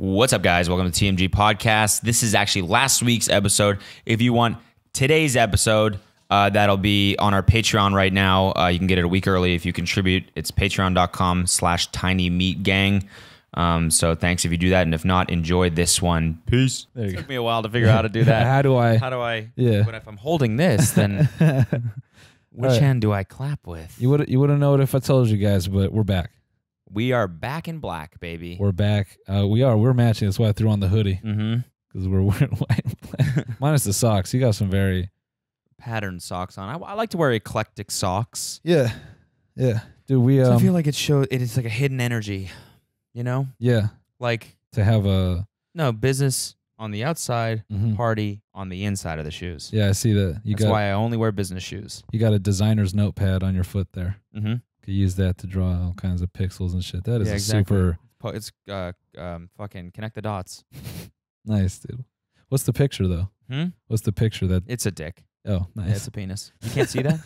What's up, guys? Welcome to TMG Podcast. This is actually last week's episode. If you want today's episode, that'll be on our Patreon right now. You can get it a week early if you contribute. It's patreon.com/tinymeatgang. So thanks if you do that, and if not, enjoy this one. Peace. It took me a while to figure out how to do that. How do I? Yeah. But if I'm holding this, then which hand do I clap with? You wouldn't know it if I told you guys, but we're back. We are back in black, baby. We're back. We're matching. That's why I threw on the hoodie. Mm-hmm. Because we're wearing white and black. Minus the socks. You got some very patterned socks on. I like to wear eclectic socks. Yeah. Dude, I feel like it is like a hidden energy. You know? Yeah. Like to have a business on the outside, party on the inside of the shoes. Yeah, I see that. That's why I only wear business shoes. You got a designer's notepad on your foot there. Mm-hmm. Could use that to draw all kinds of pixels and shit. That is exactly. super. It's fucking connect the dots. Nice, dude. What's the picture though? What's the picture that? It's a dick. Oh, nice. Yeah, it's a penis. You can't see that.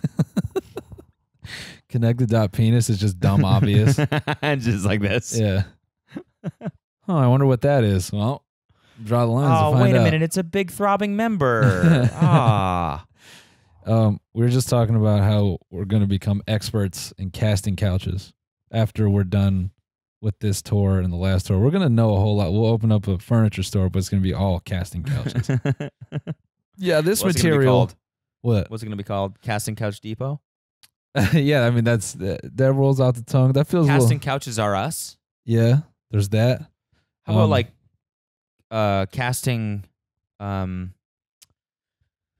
Connect the dot penis is just dumb obvious. Just like this. Yeah. Oh, I wonder what that is. Well, draw the lines. Oh, to find wait a out. minute. It's a big throbbing member. We were just talking about how we're going to become experts in casting couches after we're done with this tour and the last tour. We're going to know a whole lot. We'll open up a furniture store, but it's going to be all casting couches. Yeah, this material. What? What's it going to be called? Casting Couch Depot? Yeah, I mean, that rolls out the tongue. That feels Casting Couches Are Us? Yeah, there's that. How about like casting...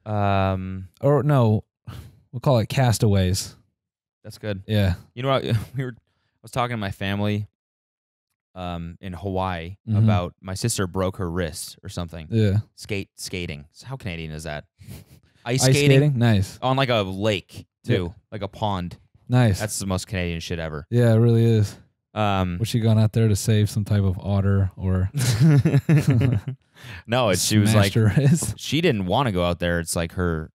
or no, we'll call it Castaways. That's good. Yeah. You know what? I was talking to my family in Hawaii about my sister broke her wrist or something. Yeah. Skating. How Canadian is that? Ice skating? Nice. On like a lake too, like a pond. Nice. That's the most Canadian shit ever. Yeah, it really is. Was she going out there to save some type of otter or? No, she was like, her wrist? She didn't want to go out there. It's like her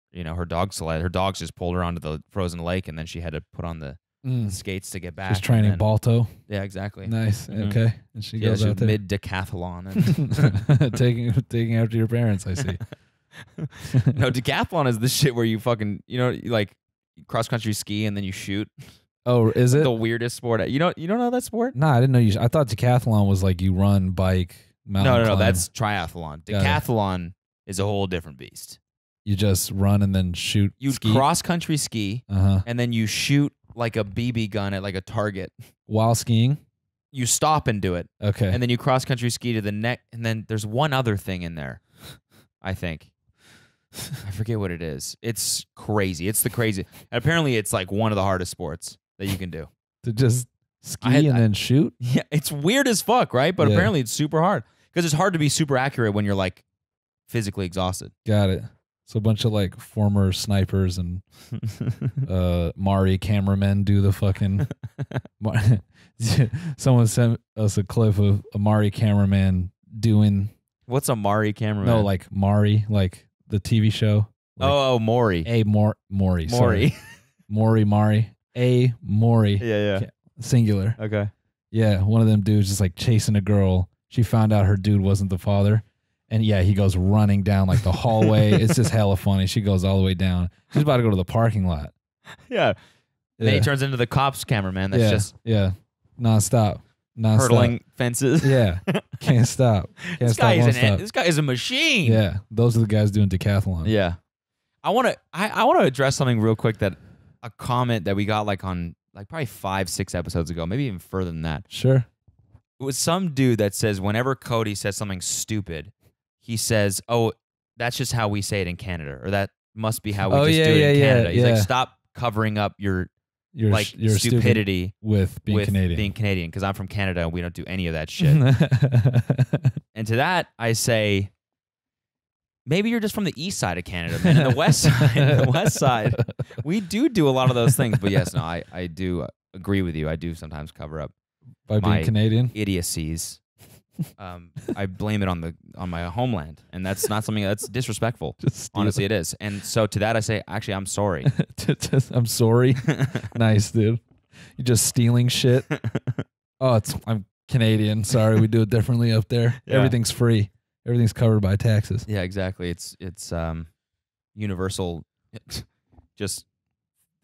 dog sled. Her dogs just pulled her onto the frozen lake, and then she had to put on the skates to get back. She's training Balto. Yeah, exactly. Nice. Okay. And she goes out there. Mid decathlon and taking after your parents. I see. No, decathlon is the shit where you fucking you like cross country ski and then you shoot. Oh, is it the weirdest sport? You don't know that sport? Nah, I didn't know I thought decathlon was like you run, bike, mountain. No, that's triathlon. Decathlon is a whole different beast. You just run and then shoot. You cross country ski, and then you shoot like a BB gun at like a target while skiing. You stop and do it. Okay, and then you cross country ski to the neck, and then there's one other thing in there. I think. I forget what it is. It's crazy. It's the crazy. And apparently, it's like one of the hardest sports that you can do. To just ski and then shoot? Yeah, it's weird as fuck, right? But apparently it's super hard. Because it's hard to be super accurate when you're like physically exhausted. Got it. So a bunch of like former snipers and Mari cameramen do the fucking... Someone sent us a clip of a Mari cameraman doing... What's a Mari cameraman? No, like Mari, like the TV show. Like Maury. Maury. Sorry. Maury. Maury. Yeah. Singular. Okay. Yeah, one of them dudes just like chasing a girl. She found out her dude wasn't the father. And yeah, he goes running down like the hallway. It's just hella funny. She goes all the way down. She's about to go to the parking lot. Yeah. Then he turns into the cops cameraman. That's just nonstop. Hurdling fences. Yeah. Can't stop. This guy is a machine. Yeah. Those are the guys doing decathlon. Yeah. I want to address something real quick, that a comment that we got like on like probably 5-6 episodes ago, maybe even further than that. Sure. It was some dude that says whenever Cody says something stupid, he says, "Oh, that's just how we say it in Canada," or "That must be how we do it in Canada." He's like, "Stop covering up your stupidity with being Canadian. Because I'm from Canada and we don't do any of that shit." And to that, I say, maybe you're just from the east side of Canada, man. And the west side, we do a lot of those things. But yes, no, I do agree with you. I do sometimes cover up by being Canadian idiocies. I blame it on my homeland, and that's not something that's disrespectful. Honestly, it is. And so to that, I say, actually, I'm sorry. I'm sorry. Nice, dude. You're just stealing shit. I'm Canadian. Sorry, we do it differently up there. Yeah. Everything's free. Everything's covered by taxes. Yeah, exactly. It's universal, just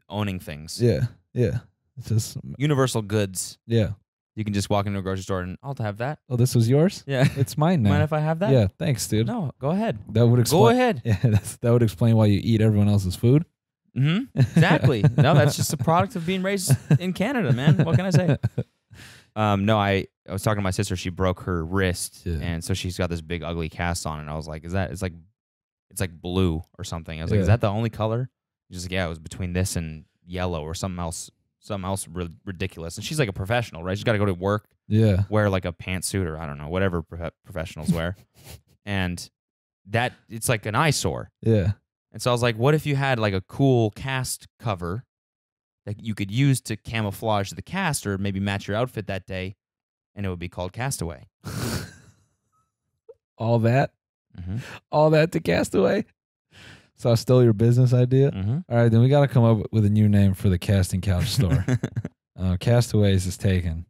owning things. Yeah. Yeah. It's just Universal goods. yeah. You can just walk into a grocery store and I'll have that. Oh, this was yours? Yeah. It's mine now. Mind if I have that? Yeah, thanks, dude. No, go ahead. That would explain. Go ahead. Yeah, that would explain why you eat everyone else's food. Mm-hmm. Exactly. No, that's just a product of being raised in Canada, man. What can I say? No, I was talking to my sister. She broke her wrist, and so she's got this big ugly cast on. And I was like, "Is that? It's like blue or something." I was like, "Is that the only color?" She's like, "Yeah, it was between this and yellow or something else ridiculous." And she's like a professional, right? She's got to go to work, wear like a pantsuit or I don't know, whatever professionals wear, and that it's like an eyesore. Yeah. And so I was like, what if you had like a cool cast cover that you could use to camouflage the cast or maybe match your outfit that day, and it would be called Castaway. All that? Mm-hmm. All that to Castaway? So I stole your business idea? Mm-hmm. All right, then we got to come up with a new name for the casting couch store. Castaways is taken.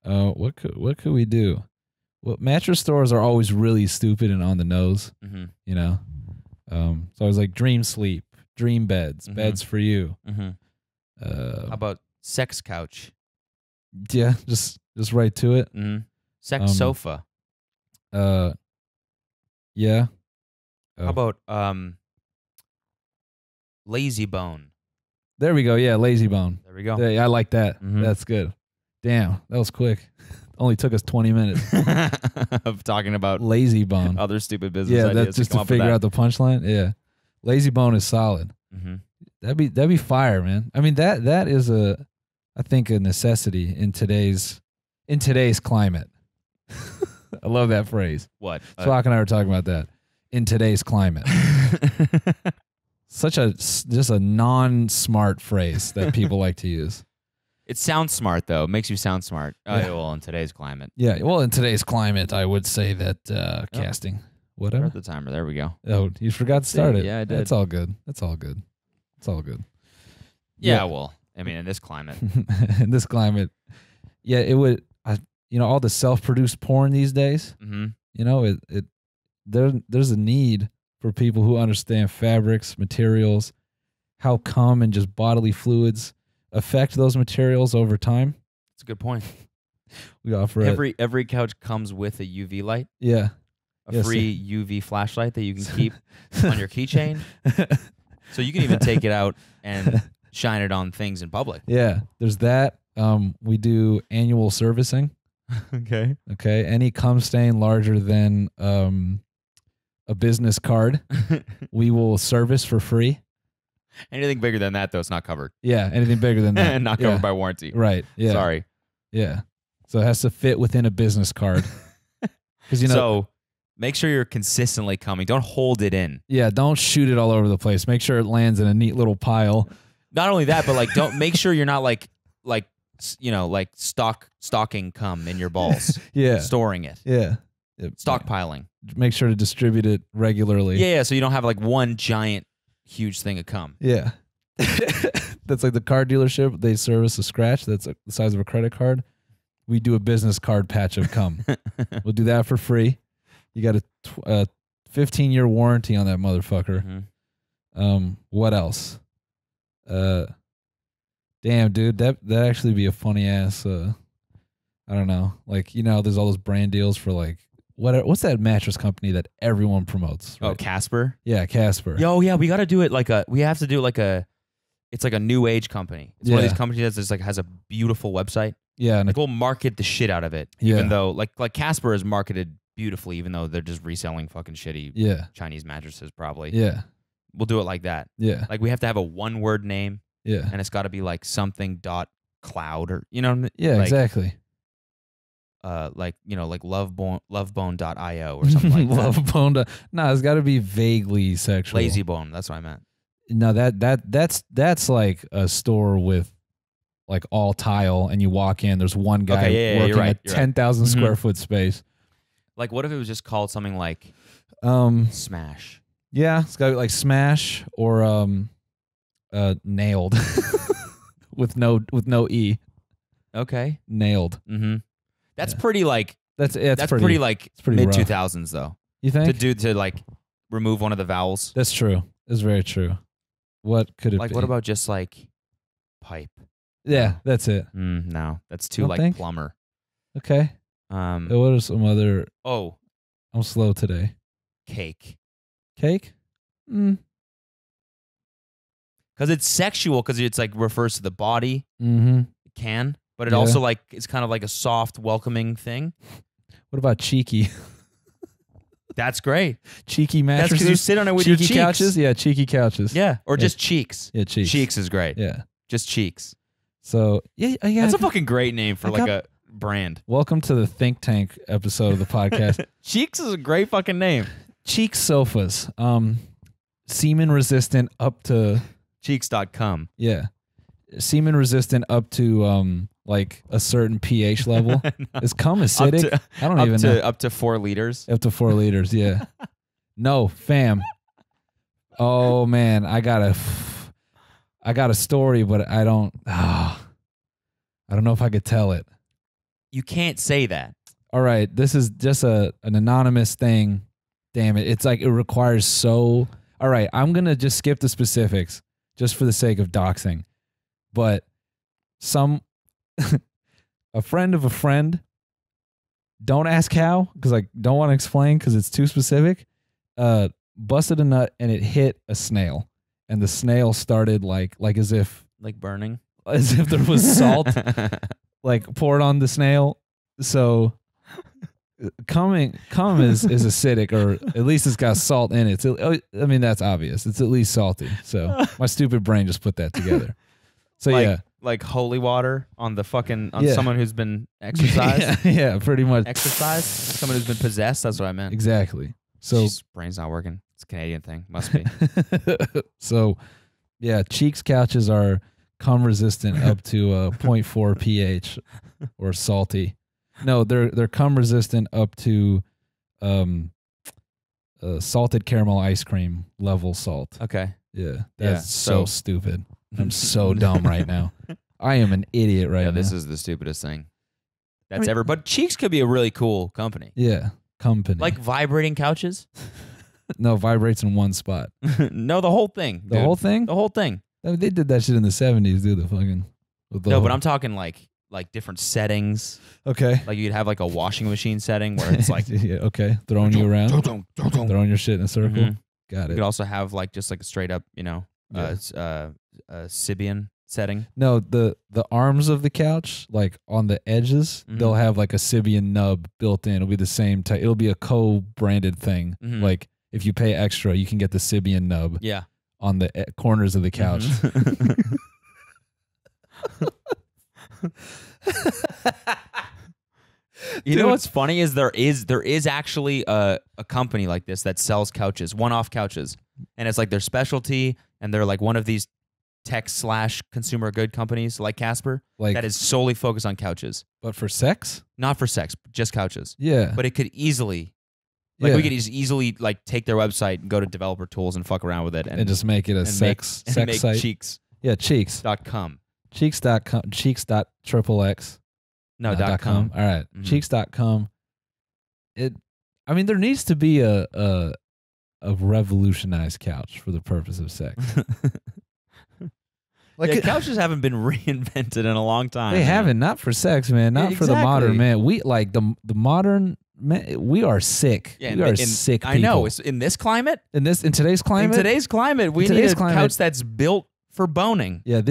What could we do? Well, mattress stores are always really stupid and on the nose, you know? So I was like, dream sleep, dream beds, beds for you. How about sex couch? Yeah, just right to it. Sex sofa. Yeah. How about lazy bone? There we go. Yeah, lazy bone. There we go. Yeah, I like that. That's good. Damn, that was quick. Only took us 20 minutes of talking about lazy bone. Other stupid business ideas. That's just to figure out the punchline. Yeah, lazy bone is solid. That'd be fire, man. I mean that is I think a necessity in today's climate. I love that phrase. What? Flock and I were talking about that. In today's climate. Just a non-smart phrase that people like to use. It sounds smart, though. It makes you sound smart. Well, in today's climate. Yeah, well, in today's climate, I would say that casting. Whatever. Start the timer. There we go. Oh, you forgot to start it. Yeah, I did. That's all good. That's all good. It's all good. Yeah, well, I mean, in this climate. In this climate, yeah, it would, all the self-produced porn these days, there's a need for people who understand fabrics, materials, how cum and just bodily fluids affect those materials over time. That's a good point. We offer every couch comes with a UV light. Yeah. A free UV flashlight that you can keep on your keychain. So you can even take it out and shine it on things in public. Yeah. There's that. We do annual servicing. Okay. Okay. Any cum stain larger than a business card, we will service for free. Anything bigger than that, though, it's not covered. Yeah, anything bigger than that. Not covered by warranty. Right. Yeah. Sorry. Yeah. So it has to fit within a business card. So make sure you're consistently coming. Don't hold it in. Yeah, don't shoot it all over the place. Make sure it lands in a neat little pile. Not only that, but don't make sure you're not like stocking cum in your balls. Yeah. Storing it. Yeah. Stockpiling. Make sure to distribute it regularly. Yeah, so you don't have like one giant huge thing of cum. Yeah. That's like the car dealership. They service a scratch that's the size of a credit card. We do a business card patch of cum. We'll do that for free. You got a 15-year warranty on that motherfucker. What else? Damn, dude, that'd actually be a funny ass. I don't know. Like, there's all those brand deals for like what's that mattress company that everyone promotes? Right? Oh, Casper? Yeah, Casper. Yo, yeah, we got to do it it's like a new age company. It's one of these companies that has a beautiful website. Yeah. And we'll market the shit out of it. Even though like Casper is marketed beautifully, even though they're just reselling fucking shitty Chinese mattresses probably. Yeah. We'll do it like that. Yeah. Like we have to have a one-word name. Yeah. And it's got to be like something.cloud or, Yeah, exactly. Like lovebone.io or something like that. Lovebone. No, it's got to be vaguely sexual. Lazy Bone. That's what I meant. No, that's like a store with like all tile, and you walk in. There's one guy working a 10,000 square foot space. Like, what if it was just called something like Smash? Yeah, it's got to be like Smash or Nailed with no E. Okay. Nailed. That's Yeah. pretty like That's pretty like mid rough. 2000s though. You think? To like remove one of the vowels. That's true. That's very true. What could it Like be? what about just like pipe? Yeah, that's it. No, that's too Don't like think? plumber. Okay. What are some other? Oh, I'm slow today. cake. Cake? Because it's sexual. Because it's like refers to the body. Mm-hmm. It can, but it Yeah. also like it's kind of like a soft, welcoming thing. What about cheeky? That's great. Cheeky That's mattresses. because you sit on it with cheeky your cheeks. couches. Yeah, cheeky couches. Yeah, or Yeah. just cheeks. Yeah, cheeks. Cheeks is great. Yeah. Just cheeks. So yeah. That's a fucking great name for like a brand. Welcome to the think tank episode of the podcast. Cheeks is a great fucking name. Cheek sofas. Semen resistant up to Cheeks.com. yeah. Semen resistant up to like a certain pH level. No. Is cum acidic? I don't even know. Up to 4 liters. Up to 4 liters, yeah. No, fam. Oh man, I got a story, but I don't know if I could tell it. You can't say that. All right, this is just an anonymous thing. Damn it. It's like it requires so. All right, I'm going to just skip the specifics just for the sake of doxing. But a friend of a friend, don't ask how, because I don't want to explain because it's too specific, busted a nut and it hit a snail. And the snail started like as if Like burning. As if there was salt like poured on the snail. So cum is acidic, or at least it's got salt in it. I mean, that's obvious. It's at least salty. So my stupid brain just put that together. So like, yeah. Like holy water on the fucking Yeah. someone who's been exercised. yeah, pretty much. Exercised? Someone who's been possessed, that's what I meant. Exactly. So Jeez, brain's not working. It's a Canadian thing. Must be. so yeah, cheeks couches are cum resistant up to 0.4 pH or salty. No, they're cum resistant up to salted caramel ice cream level salt. Okay. Yeah, that's so so- stupid. I'm so dumb right now. I am an idiot right now. This is the stupidest thing that's ever. But Cheeks could be a really cool company. Yeah, company. Like vibrating couches? no, vibrates in one spot. No, the whole thing. The dude. whole thing? The whole thing. They did that shit in the 70s, dude. The fucking. with the No, whole- but I'm talking like different settings. Okay. Like you'd have like a washing machine setting where it's like yeah, okay. Throwing you around. Throwing your shit in a circle. Mhm. Got You it. could also have like just like a straight up, Sibian setting. No, the arms of the couch, like on the edges, Mhm. they'll have like a Sibian nub built in. It'll be the same type. It'll be a co-branded thing. Mhm. Like if you pay extra, you can get the Sibian nub Yeah. on the corners of the couch. Mhm. You know Dude. what's funny is there is actually a company like this that sells couches, one-off couches, and it's like their specialty, and they're like one of these tech/consumer good companies like Casper Like, that is solely focused on couches, but for sex? not for sex, just couches. Yeah. But it could easily, like yeah. we could easily like take their website and go to developer tools and fuck around with it and just make it a and sex make site. cheeks.com. Yeah, cheeks. Cheeks.com. Cheeks.xxx. No, .com. .com. All right. Mhm. Cheeks.com. I mean, there needs to be a revolutionized couch for the purpose of sex. Like Yeah, couches haven't been reinvented in a long time. they man. haven't, not for sex, man, not Yeah, for the modern exactly. man. We like the modern man. We are sick. Yeah, we are sick people. I know. It's in this climate, in today's climate. in today's climate, we need today's a climate- couch that's built for boning. yeah,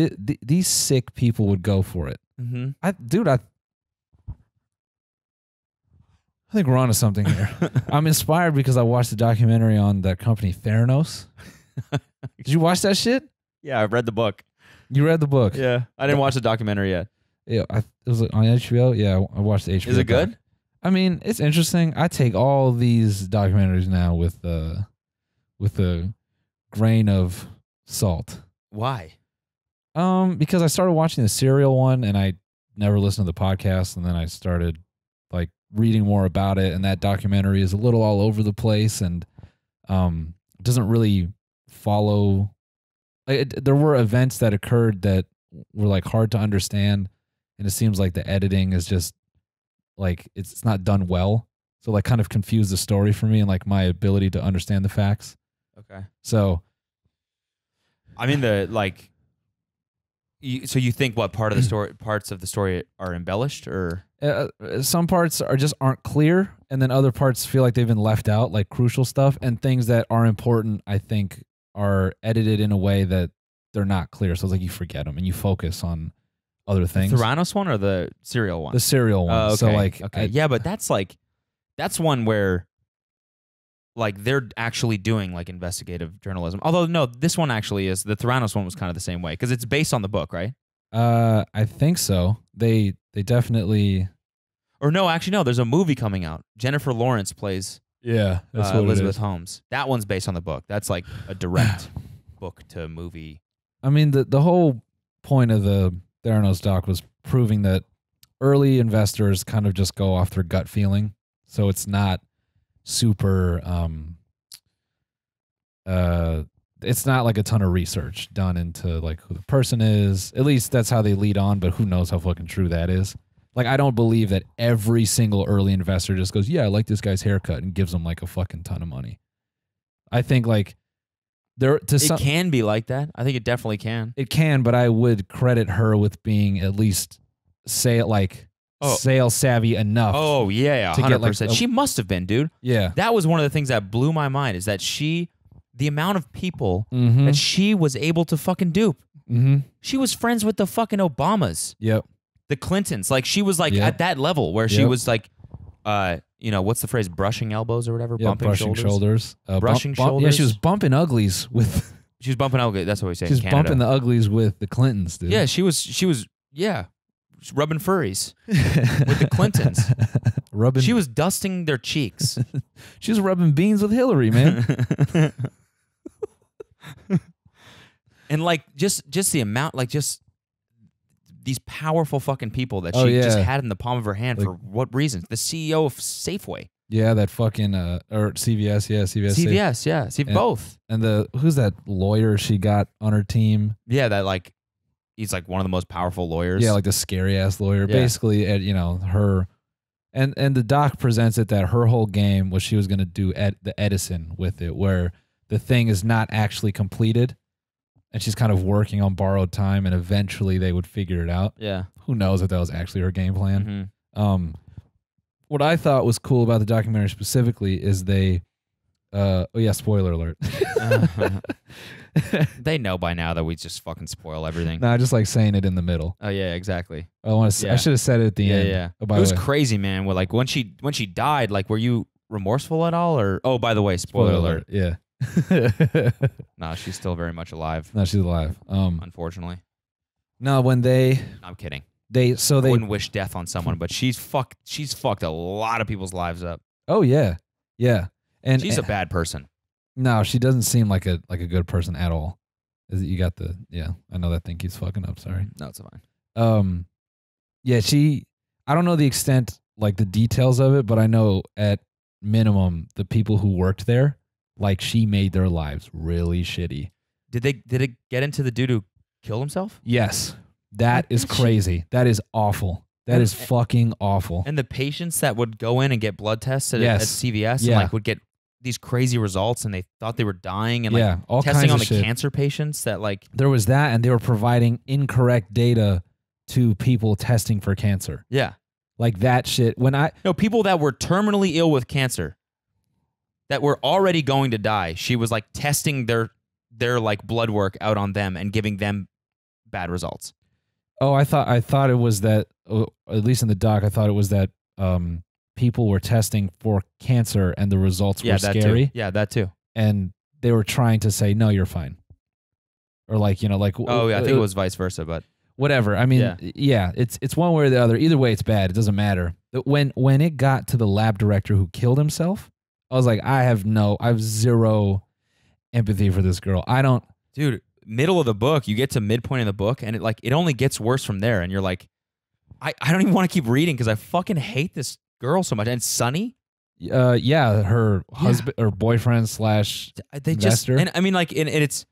these sick people would go for it. Mm-hmm. I think we're onto something here. I'm inspired because I watched the documentary on that company Theranos. Did you watch that shit? Yeah, I've read the book. You read the book? Yeah, I didn't watch the documentary yet. Yeah, it was on HBO. Yeah, I watched the HBO. Is it good? doc. I mean, it's interesting. I take all these documentaries now with a grain of salt. Why? Because I started watching the Serial one and I never listened to the podcast, and then I started like reading more about it, and that documentary is a little all over the place and doesn't really follow. There were events that occurred that were like hard to understand, and it seems like the editing is just like it's not done well. So like kind of confused the story for me and like my ability to understand the facts. Okay. So I mean so you think what parts of the story are embellished, or some parts aren't clear, and then other parts feel like they've been left out, like crucial stuff, and things that are important I think are edited in a way that they're not clear. So it's like you forget them and you focus on other things. The Theranos one or the serial one? The serial one. Okay. So like okay. Yeah, but that's one where like they're actually doing like investigative journalism. Although no, this one actually is. The Theranos one was kind of the same way because it's based on the book, right? I think so. They definitely. Or no, actually no. There's a movie coming out. Jennifer Lawrence plays that's what Elizabeth Holmes. That one's based on the book. That's like a direct book to movie. I mean the whole point of the Theranos doc was proving that early investors kind of just go off their gut feeling. So it's not super it's not like a ton of research done into like who the person is. At least that's how they lead on, but who knows how fucking true that is. Like I don't believe that every single early investor just goes, yeah, I like this guy's haircut and gives him like a fucking ton of money. I think like it can be like that. I think it definitely can. It can, but I would credit her with being at least sales savvy enough. Oh yeah, 100%. Like she must have been, dude. Yeah, that was one of the things that blew my mind. Is that the amount of people mm-hmm. that she was able to fucking dupe. Mm-hmm. She was friends with the fucking Obamas. Yep. The Clintons. Like she was like at that level where she was like, what's the phrase? Brushing elbows or whatever. Yeah, brushing shoulders. Brushing shoulders. Yeah, she was bumping uglies with. She was bumping uglies. That's what we say. She's in Canada. bumping the uglies with the Clintons, dude. Yeah, she was. Yeah. Rubbing furries with the Clintons. She was dusting their cheeks. She was rubbing beans with Hillary, man. And like just the amount, like just these powerful fucking people that she just had in the palm of her hand, like, for what reasons? The CEO of Safeway. Yeah, that fucking or CVS, CVS, yeah. Both. And who's that lawyer she got on her team? Yeah, that like he's like one of the most powerful lawyers. Yeah, like the scary ass lawyer. Yeah. Basically, her, and the doc presents it that her whole game was she was going to do the Edison with it, where the thing is not actually completed, and she's kind of working on borrowed time, and eventually they would figure it out. Yeah, who knows if that was actually her game plan? Mm-hmm. What I thought was cool about the documentary specifically is they, spoiler alert. They know by now that we just fucking spoil everything. No, I just like saying it in the middle. Oh yeah, exactly. I should have said it at the end. Yeah. Oh, it was crazy, man. Well, like when she died, like were you remorseful at all, or by the way, spoiler alert. Yeah. No, she's still very much alive. No, she's alive. Unfortunately. No, when I'm kidding. I wouldn't wish death on someone, but she's fucked a lot of people's lives up. Oh yeah, yeah, and she's a bad person. No, she doesn't seem like a good person at all. You got the I know that thing keeps fucking up. Sorry. No, it's fine. I don't know the extent, like the details of it, but I know at minimum the people who worked there, like she made their lives really shitty. Did it get into the dude who killed himself? Yes. That is crazy. That is awful. That is fucking awful. And the patients that would go in and get blood tests at CVS and like would get these crazy results, and they thought they were dying, and like all testing on the shit. cancer patients that like there was that, and they were providing incorrect data to people testing for cancer. Yeah. Like that shit. People that were terminally ill with cancer that were already going to die, she was like testing their like blood work out on them and giving them bad results. Oh, I thought it was that, at least in the doc, I thought it was that people were testing for cancer and the results were scary. Too. Yeah, that too. And they were trying to say, no, you're fine. Or like, oh, yeah, I think it was vice versa, but whatever. I mean, it's one way or the other. Either way, it's bad. It doesn't matter. When it got to the lab director who killed himself, I was like, I have zero empathy for this girl. Dude, middle of the book, you get to midpoint of the book, and it only gets worse from there, and you're like, I don't even want to keep reading because I fucking hate this girl so much. And Sunny, her husband or boyfriend / investor. And I mean, like, and it's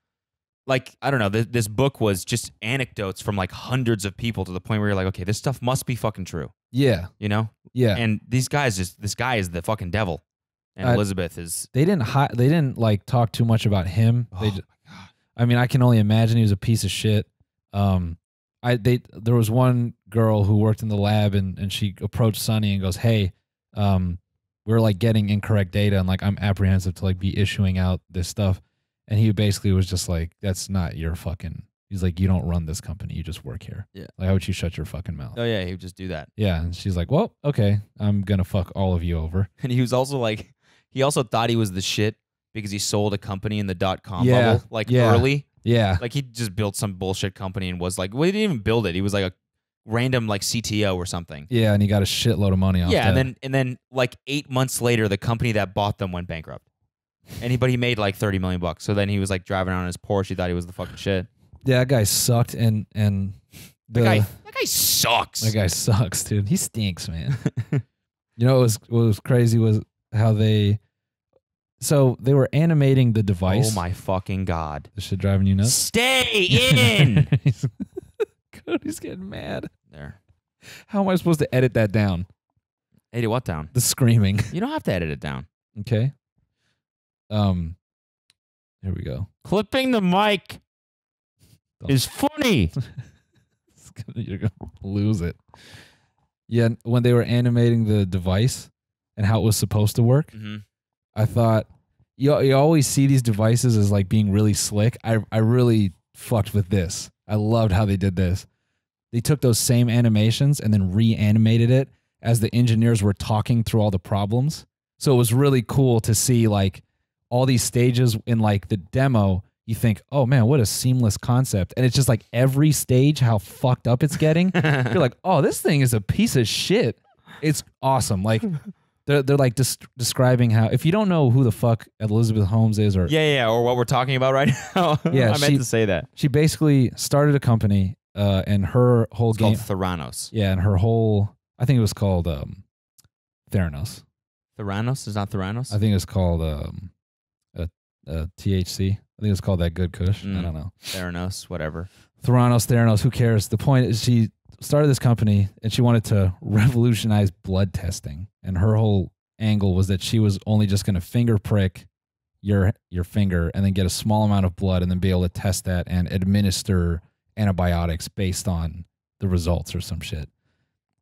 like, I don't know, this book was just anecdotes from like hundreds of people to the point where you're like, okay, this stuff must be fucking true. Yeah. You know? Yeah. And this guy is the fucking devil. And Elizabeth is. They didn't like talk too much about him. Oh my God. I mean, I can only imagine he was a piece of shit. There was one girl who worked in the lab and she approached Sonny and goes, "Hey, we're like getting incorrect data and like I'm apprehensive to like be issuing out this stuff." And he basically was just like, "That's not your fucking." He's like, "You don't run this company. You just work here. Yeah. Like, how would you shut your fucking mouth?" Oh yeah, he would just do that. Yeah. And she's like, "Well, okay, I'm gonna fuck all of you over." And he was also like, he also thought he was the shit because he sold a company in the .com bubble like early. Yeah. Like he just built some bullshit company and was like, well, he didn't even build it. He was like a random like CTO or something. Yeah, and he got a shitload of money off Yeah, that. and then like 8 months later, the company that bought them went bankrupt. But he made like $30 million. So then he was like driving around in his Porsche. He thought he was the fucking shit. Yeah, that guy sucked, and That guy sucks. That guy sucks, dude. He stinks, man. You know what was crazy was how they were animating the device. Oh my fucking God. This shit driving you nuts? Stay in. Cody's getting mad. There. How am I supposed to edit that down? Edit what down? The screaming. You don't have to edit it down. Okay. Here we go. Clipping the mic is funny. You're gonna lose it. Yeah, when they were animating the device and how it was supposed to work, I thought you always see these devices as like being really slick. I really fucked with this. I loved how they did this. They took those same animations and then reanimated it as the engineers were talking through all the problems. So it was really cool to see like all these stages in like the demo. You think, oh man, what a seamless concept. And it's just like every stage, how fucked up it's getting. You're like, oh, this thing is a piece of shit. It's awesome. Like they're like describing how, if you don't know who the fuck Elizabeth Holmes is or or what we're talking about right now. Yeah, I meant to say that. She basically started a company and her whole game called Theranos. Yeah, and her whole, I think it was called Theranos. Theranos is not Theranos? I think it's called THC. I think it was called that good kush. I don't know. Theranos, whatever. Theranos, who cares? The point is she started this company and she wanted to revolutionize blood testing. And her whole angle was that she was only just going to finger prick your finger and then get a small amount of blood and then be able to test that and administer antibiotics based on the results or some shit.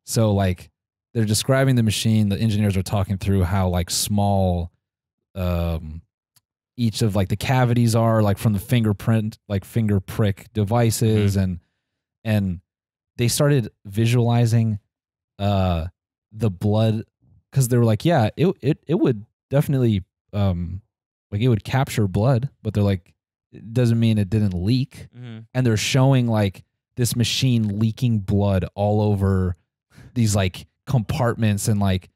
So like they're describing the machine. The engineers are talking through how like small each of like the cavities are like from the fingerprint, like finger prick devices. And they started visualizing the blood because they were like, yeah, it would definitely like it would capture blood, but they're like, it doesn't mean it didn't leak. And they're showing like this machine leaking blood all over these like compartments and like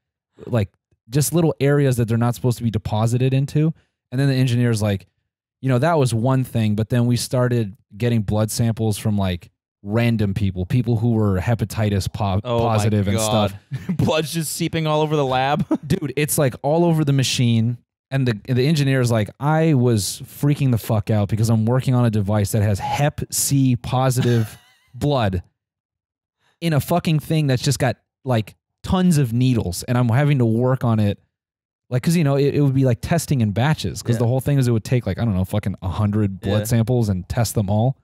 just little areas that they're not supposed to be deposited into. And then the engineer's like, you know, that was one thing, but then we started getting blood samples from like random people who were hepatitis positive and stuff. Blood's just seeping all over the lab. Dude, it's like all over the machine. And the engineer's like, I was freaking the fuck out because I'm working on a device that has hep C positive blood in a fucking thing that's just got like tons of needles, and I'm having to work on it. Like, cause you know, it would be like testing in batches. Cause the whole thing is it would take like, I don't know, fucking 100 blood samples and test them all.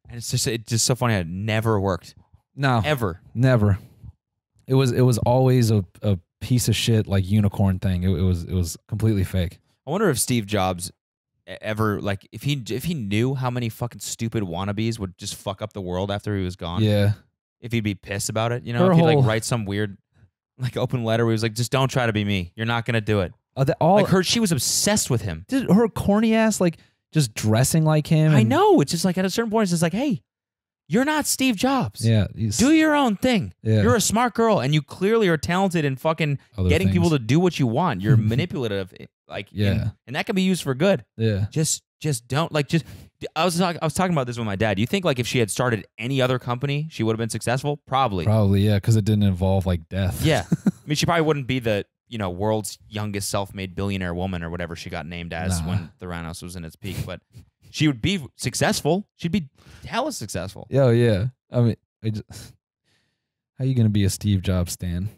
And it's just so funny. It never worked. No, ever. Never. It was always a piece of shit, like unicorn thing. It was completely fake. I wonder if Steve Jobs ever, like, if he knew how many fucking stupid wannabes would just fuck up the world after he was gone. Yeah. If he'd be pissed about it, you know, if he'd like write some weird like open letter where he was like, just don't try to be me. You're not gonna do it. She was obsessed with him. Her corny ass, like just dressing like him. I know. It's just like at a certain point, it's just like, hey, you're not Steve Jobs. Yeah. Do your own thing. Yeah. You're a smart girl and you clearly are talented in fucking getting people to do what you want. You're manipulative. Like, and that can be used for good. Yeah. Just don't like, I was talking about this with my dad. You think like if she had started any other company, she would have been successful? Probably. Yeah. Cause it didn't involve like death. Yeah. I mean, she probably wouldn't be the, you know, world's youngest self-made billionaire woman or whatever she got named as when Theranos was in its peak. But she would be successful. She'd be hella successful. Oh yeah. I mean, how you gonna be a Steve Jobs stan?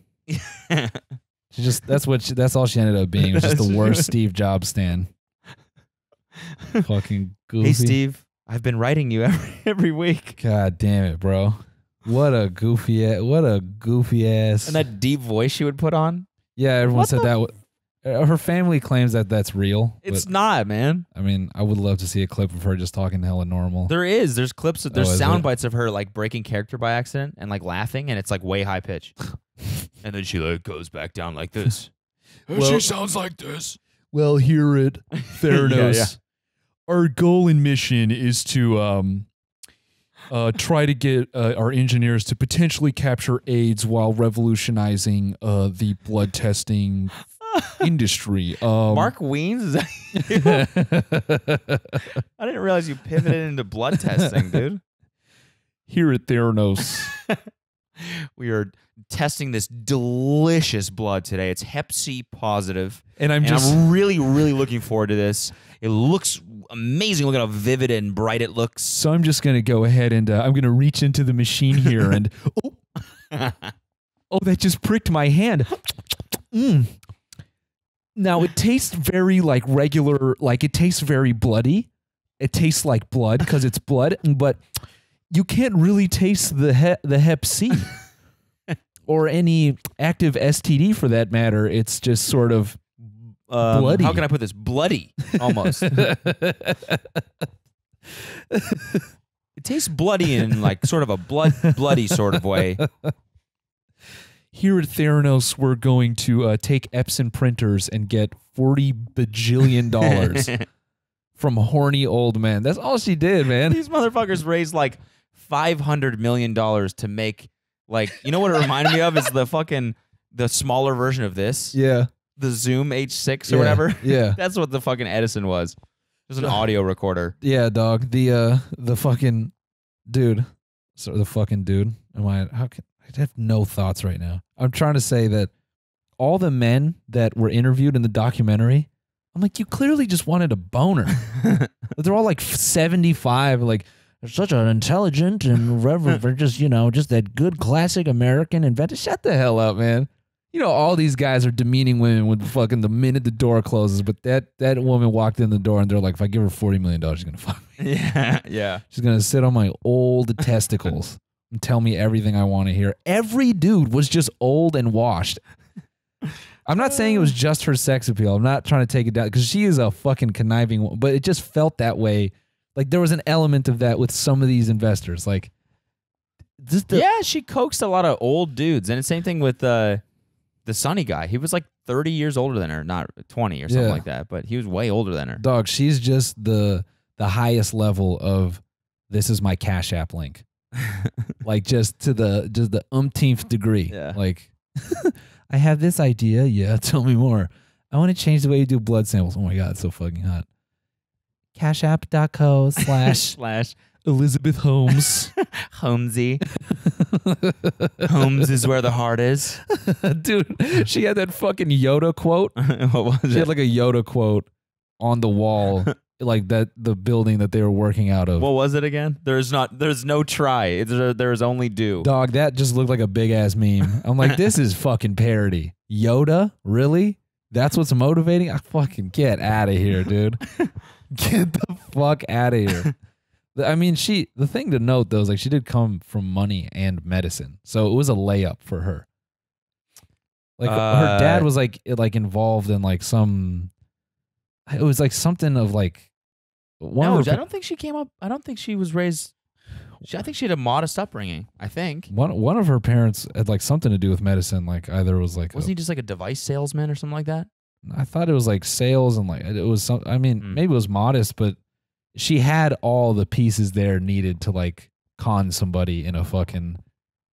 That's all she ended up being. Was just the worst Steve Jobs stan. Fucking goofy. Hey Steve, I've been writing you every week. God damn it, bro. What a goofy ass. And that deep voice she would put on. Yeah, everyone said that. Her family claims that that's real. It's not, man. I mean, I would love to see a clip of her just talking hella normal. There's clips. There's sound bites of her like breaking character by accident and like laughing, and it's like way high pitch. And then she like goes back down like this. She sounds like this. Well, here at Theranos, our goal and mission is to try to get our engineers to potentially capture AIDS while revolutionizing the blood testing industry. Mark Weens? Is that you? I didn't realize you pivoted into blood testing, dude. Here at Theranos, we are testing this delicious blood today. It's Hep C positive. And I'm really, really looking forward to this. It looks amazing. Look at how vivid and bright it looks. So I'm just going to go ahead and I'm going to reach into the machine here and oh, that just pricked my hand. Now it tastes very like regular, like it tastes very bloody. It tastes like blood because it's blood, but you can't really taste the Hep C or any active STD for that matter. It's just sort of bloody. How can I put this? Bloody, almost. It tastes bloody in like sort of a bloody sort of way. Here at Theranos, we're going to take Epson printers and get $40 bajillion from horny old men. That's all she did, man. These motherfuckers raised like $500 million to make, like, you know what it reminded me of is the smaller version of this. Yeah. The Zoom H6 or whatever. Yeah. That's what the fucking Edison was. It was an audio recorder. Yeah, dog. The fucking dude. So the fucking dude. I have no thoughts right now. I'm trying to say that all the men that were interviewed in the documentary, I'm like, you clearly just wanted a boner. They're all like 75, like, they're such an intelligent and reverent, they're just, just that good classic American inventor. Shut the hell up, man. You know, all these guys are demeaning women with fucking the minute the door closes, but that woman walked in the door and they're like, if I give her $40 million, she's going to fuck me. Yeah. She's going to sit on my old testicles and tell me everything I want to hear. Every dude was just old and washed. I'm not saying it was just her sex appeal. I'm not trying to take it down because she is a fucking conniving woman, but it just felt that way. Like there was an element of that with some of these investors. Like, she coaxed a lot of old dudes. And the same thing with the Sonny guy. He was like 30 years older than her, not 20 or something like that, but he was way older than her. Dog, she's just the highest level of this is my Cash App link. Like just to the umpteenth degree. Yeah. Like I have this idea. Yeah, tell me more. I want to change the way you do blood samples. Oh my god, it's so fucking hot. cashapp.co/ Elizabeth Holmes. Holmesy. Holmes is where the heart is. Dude, she had that fucking Yoda quote. What was it? She had like a Yoda quote on the wall. Like the building that they were working out of. What was it again? There's no try. There's only do. Dog, that just looked like a big ass meme. I'm like, this is fucking parody. Yoda? Really? That's what's motivating? I fucking get out of here, dude. Get the fuck out of here. I mean, the thing to note though is like she did come from money and medicine. So it was a layup for her. Like her dad was like involved in like some, it was like something of like, I don't think she came up. I don't think she was raised. I think she had a modest upbringing. I think one of her parents had like something to do with medicine. Like either it was like wasn't he just like a device salesman or something like that? I thought it was like sales and like it was some. I mean, maybe it was modest, but she had all the pieces there needed to like con somebody in a fucking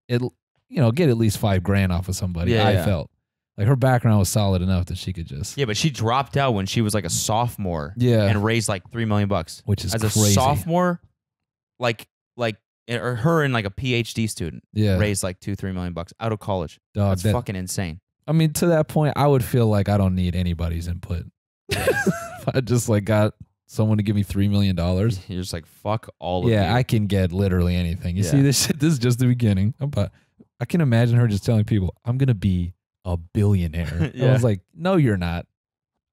get at least $5,000 off of somebody. I felt. Like her background was solid enough that she could just. Yeah, but she dropped out when she was like a sophomore. Yeah, and raised like $3 million, which is as crazy. A sophomore, or her and like a PhD student. Yeah, raised like $2-3 million out of college. Dog, that's fucking insane. I mean, to that point, I would feel like I don't need anybody's input. I just like got someone to give me $3 million. You're just like, fuck all of you. Yeah, I can get literally anything. You Yeah. see this shit? This is just the beginning. I can imagine her just telling people, I'm going to be a billionaire. Yeah. I was like, no, you're not.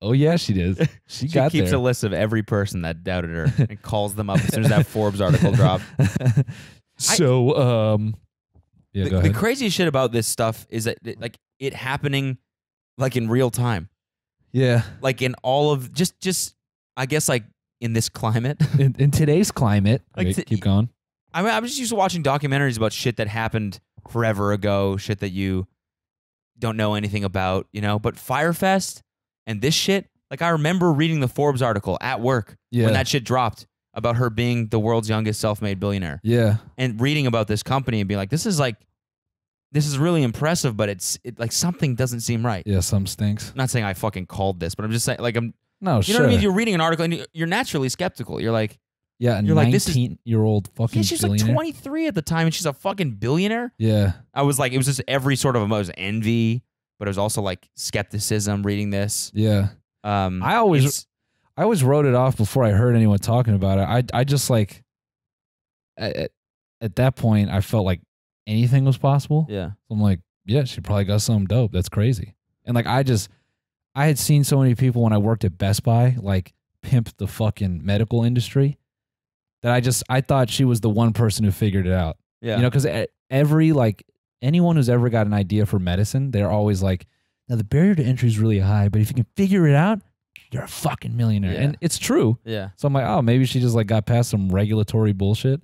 Oh, yeah, she is. She got keeps there. a list of every person that doubted her and calls them up as soon as that Forbes article dropped. So, yeah, go ahead. The craziest shit about this stuff is that like it happening like in real time. Yeah. Like in all of just I guess like in this climate. In today's climate. Like Wait, keep going. I mean, I'm just used to watching documentaries about shit that happened forever ago, shit that you don't know anything about, you know? But Firefest and this shit, like I remember reading the Forbes article at work when that shit dropped about her being the world's youngest self-made billionaire. Yeah. And reading about this company and being like, this is really impressive, but it like something doesn't seem right. Yeah, some stinks. I'm not saying I fucking called this, but I'm just saying like No, you sure. know what I mean? You're reading an article and you're naturally skeptical. You're like, yeah, a you're like, this is 19-year-old fucking yeah, she's billionaire. like 23 at the time and she's a fucking billionaire. Yeah. I was like, it was just every sort of emotion, envy, but it was also like skepticism reading this. Yeah. I always wrote it off before I heard anyone talking about it. I just like at that point I felt like anything was possible. Yeah. So I'm like, yeah, she probably got something dope. That's crazy. And like I had seen so many people when I worked at Best Buy like pimp the fucking medical industry that I thought she was the one person who figured it out. Yeah. You know, because every like anyone who's ever got an idea for medicine, they're always like, now the barrier to entry is really high, but if you can figure it out, you're a fucking millionaire. Yeah. And it's true. Yeah. So I'm like, oh, maybe she just like got past some regulatory bullshit.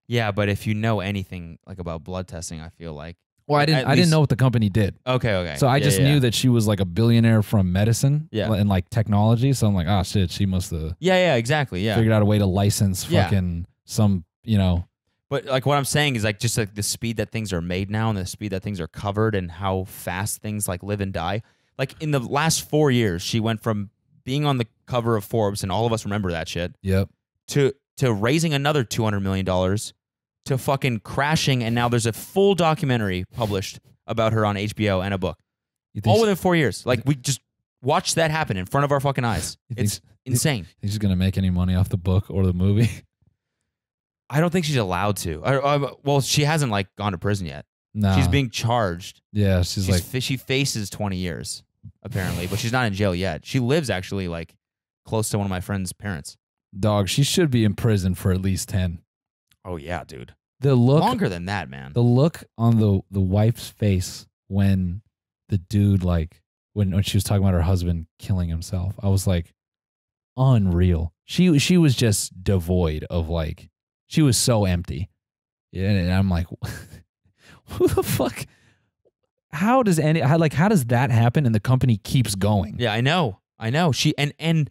Yeah, but if you know anything like about blood testing, I feel like. Well, I didn't know what the company did. Okay. So I just knew that she was like a billionaire from medicine and like technology. So I'm like, oh shit, she must have exactly. Yeah. figured out a way to license fucking some, you know. But like what I'm saying is like just like the speed that things are made now and the speed that things are covered and how fast things like live and die. Like in the last 4 years, she went from being on the cover of Forbes, and all of us remember that shit. Yep. To raising another $200 million, to fucking crashing, and now there's a full documentary published about her on HBO and a book. All within 4 years. Like we just watched that happen in front of our fucking eyes. It's insane. Think she's gonna make any money off the book or the movie? I don't think she's allowed to. Well, she hasn't like gone to prison yet. No. She's being charged. Yeah, she's like she faces 20 years apparently, but she's not in jail yet. She lives actually like close to one of my friend's parents. Dog, she should be in prison for at least 10. Oh yeah, dude. The look longer than that, man. The look on the wife's face when the dude like when she was talking about her husband killing himself, I was like, unreal. She was just devoid of like, she was so empty. Yeah, and I'm like, who the fuck? How does that happen and the company keeps going? Yeah, I know. She and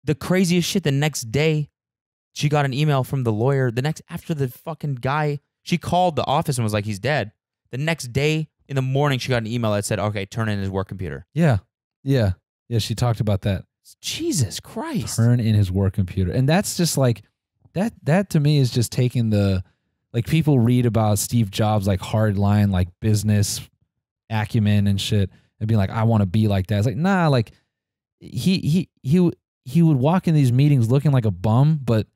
the craziest shit, the next day she got an email from the lawyer. After the fucking guy, she called the office and was like, he's dead. The next day in the morning, she got an email that said, okay, turn in his work computer. Yeah. She talked about that. Jesus Christ. Turn in his work computer. And that's just like, that to me is just taking like people read about Steve Jobs, like hard line, like business acumen and shit, and being like, I want to be like that. It's like, nah, like he would walk in these meetings looking like a bum, but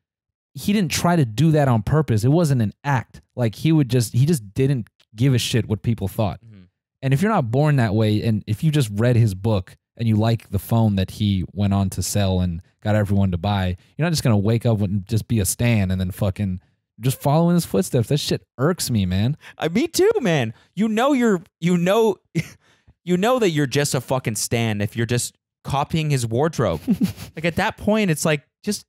he didn't try to do that on purpose. It wasn't an act. Like he just didn't give a shit what people thought. Mm-hmm. And if you're not born that way, and if you just read his book and you like the phone that he went on to sell and got everyone to buy, you're not just going to wake up and just be a stan and then fucking just follow in his footsteps. That shit irks me, man. Me too, man. You know that you're just a fucking stan if you're just copying his wardrobe. Like at that point, it's like, just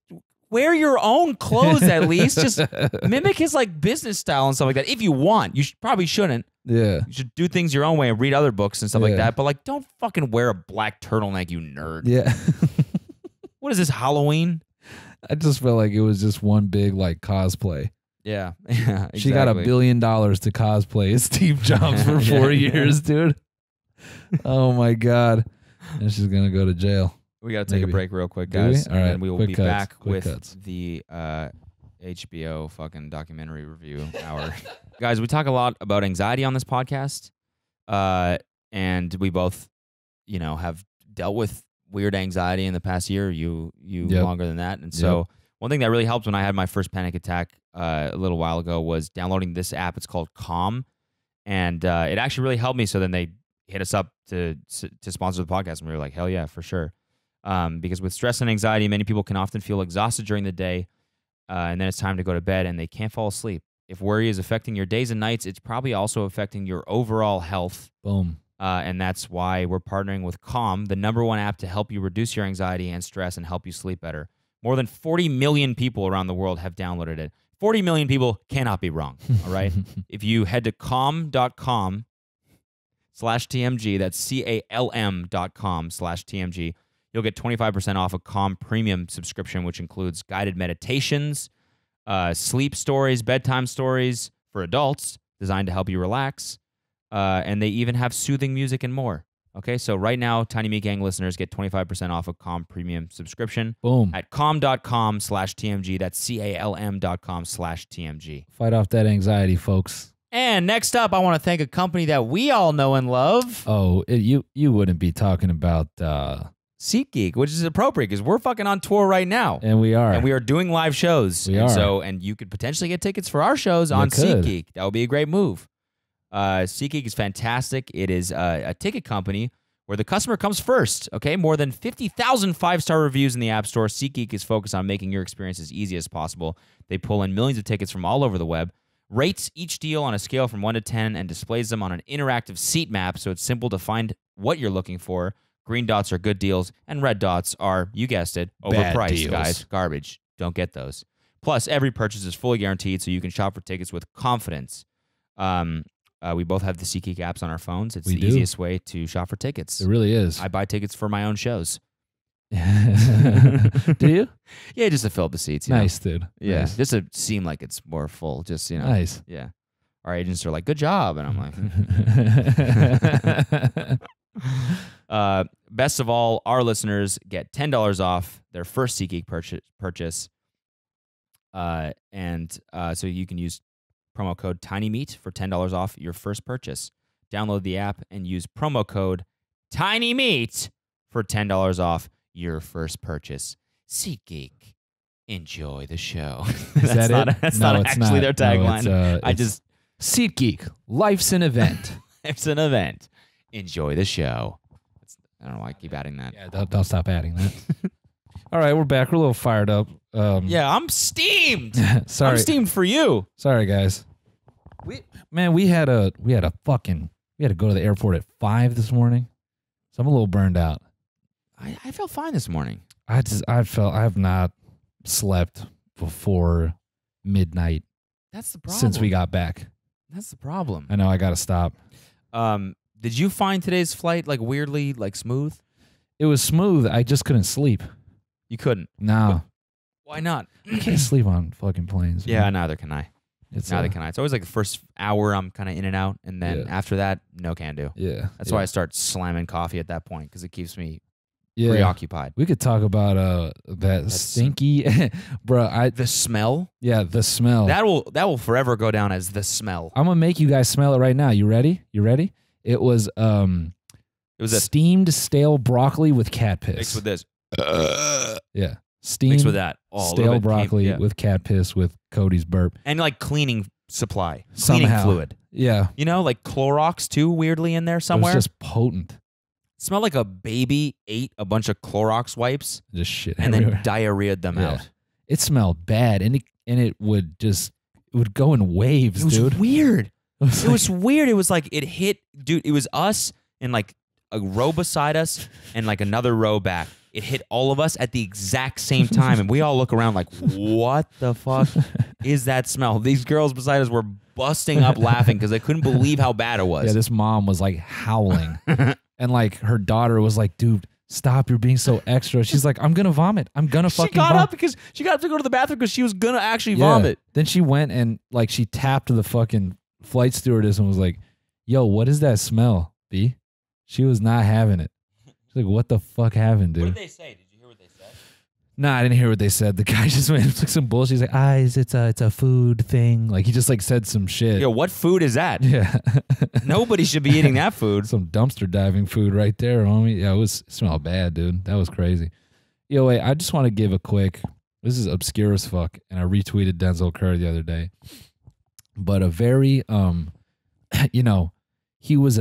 wear your own clothes at least. Just mimic his like business style and stuff like that. If you want, you probably shouldn't. Yeah. You should do things your own way and read other books and stuff like that. But like, don't fucking wear a black turtleneck, you nerd. Yeah. What is this, Halloween? I just felt like it was just one big like cosplay. Yeah. Exactly. She got $1 billion to cosplay as Steve Jobs for 4 years, dude. Oh my God. And she's going to go to jail. We got to take a break real quick, guys. All right. And then we will be back with cuts. the HBO fucking documentary review hour. Guys, we talk a lot about anxiety on this podcast. And we both, have dealt with weird anxiety in the past year. You Yep. longer than that. And so one thing that really helped when I had my first panic attack a little while ago was downloading this app. It's called Calm, and it actually really helped me. So then they hit us up to sponsor the podcast, and we were like, hell yeah, for sure. Because with stress and anxiety, many people can often feel exhausted during the day, and then it's time to go to bed, and they can't fall asleep. If worry is affecting your days and nights, it's probably also affecting your overall health. Boom. And that's why we're partnering with Calm, the #1 app to help you reduce your anxiety and stress and help you sleep better. More than 40 million people around the world have downloaded it. 40 million people cannot be wrong, all right? If you head to calm.com/TMG, that's CALM.com/TMG, you'll get 25% off a Calm Premium subscription, which includes guided meditations, sleep stories, bedtime stories for adults designed to help you relax, and they even have soothing music and more. Okay, so right now, Tiny Meat Gang listeners get 25% off a Calm Premium subscription. Boom. At calm.com/TMG. That's CALM.com/TMG. Fight off that anxiety, folks. And next up, I want to thank a company that we all know and love. Oh, you wouldn't be talking about... SeatGeek, which is appropriate because we're fucking on tour right now. And we are. And we are doing live shows. We are. And you could potentially get tickets for our shows on SeatGeek. That would be a great move. SeatGeek is fantastic. It is a ticket company where the customer comes first, okay? More than 50,000 five-star reviews in the App Store. SeatGeek is focused on making your experience as easy as possible. They pull in millions of tickets from all over the web, rates each deal on a scale from 1 to 10, and displays them on an interactive seat map so it's simple to find what you're looking for. Green dots are good deals, and red dots are, you guessed it, overpriced, guys. Garbage. Don't get those. Plus, every purchase is fully guaranteed, so you can shop for tickets with confidence. We both have the SeatGeek apps on our phones. It's the easiest way to shop for tickets. It really is. I buy tickets for my own shows. Do you? Yeah, just to fill up the seats. Nice, dude. Yeah, Nice. just to seem like it's more full. Just, Nice. Yeah. Our agents are like, good job. And I'm like... Best of all, our listeners get $10 off their first SeatGeek purchase. So you can use promo code TINYMEAT for $10 off your first purchase. Download the app and use promo code TINYMEAT for $10 off your first purchase. SeatGeek, enjoy the show. Is that it? That's not actually their tagline. No, I just... SeatGeek, life's an event. It's an event. Enjoy the show. I don't know why I keep adding that. Yeah, don't stop adding that. All right, we're back. We're a little fired up. Yeah, I'm steamed. Sorry. I'm steamed for you. Sorry, guys. We had to go to the airport at 5 this morning, so I'm a little burned out. I felt fine this morning. I have not slept before midnight. That's the problem. Since we got back. That's the problem. I know. I got to stop. Did you find today's flight like weirdly like smooth? It was smooth. I just couldn't sleep. You couldn't? No. Why not? I can't sleep on fucking planes. Yeah, man. neither can I. It's Neither can I. It's always like the first hour I'm kind of in and out, and then after that, no can do. Yeah. That's why I start slamming coffee at that point because it keeps me Yeah. preoccupied. We could talk about that stinky, bro. The smell. Yeah, the smell. That will forever go down as the smell. I'm gonna make you guys smell it right now. You ready? You ready? It was a steamed stale broccoli with cat piss. Mixed with this. Yeah, steamed Mixed with that. Oh, stale broccoli with cat piss with Cody's burp and like cleaning supply, somehow. cleaning fluid. Yeah, you know, like Clorox too, weirdly in there somewhere. It was just potent. It smelled like a baby ate a bunch of Clorox wipes, just shit, and everywhere. then diarrheaed them out. It smelled bad, and it would go in waves, dude. It was weird. It was weird. It was like it hit, dude. It was us and like a row beside us and like another row back. It hit all of us at the exact same time, and we all look around like, what the fuck is that smell? These girls beside us were busting up laughing because they couldn't believe how bad it was. Yeah, this mom was like howling, and like her daughter was like, dude, stop, you're being so extra. She's like, I'm gonna vomit. I'm gonna fucking vomit. She got up because she got up to go to the bathroom because she was gonna actually vomit. Then she went and like she tapped the fucking flight stewardess and was like, yo, what is that smell, B? She was not having it. She's like, what the fuck happened, dude? What did they say? Did you hear what they said? Nah, I didn't hear what they said. The guy just went like some bullshit. He's like, it's a food thing. Like he just like said some shit. Yo, what food is that? Yeah. Nobody should be eating that food. Some dumpster diving food right there, homie. Yeah, it smelled bad, dude. That was crazy. Yo, wait, I just want to give a quick, this is obscure as fuck, and I retweeted Denzel Curry the other day. But a very, you know, he was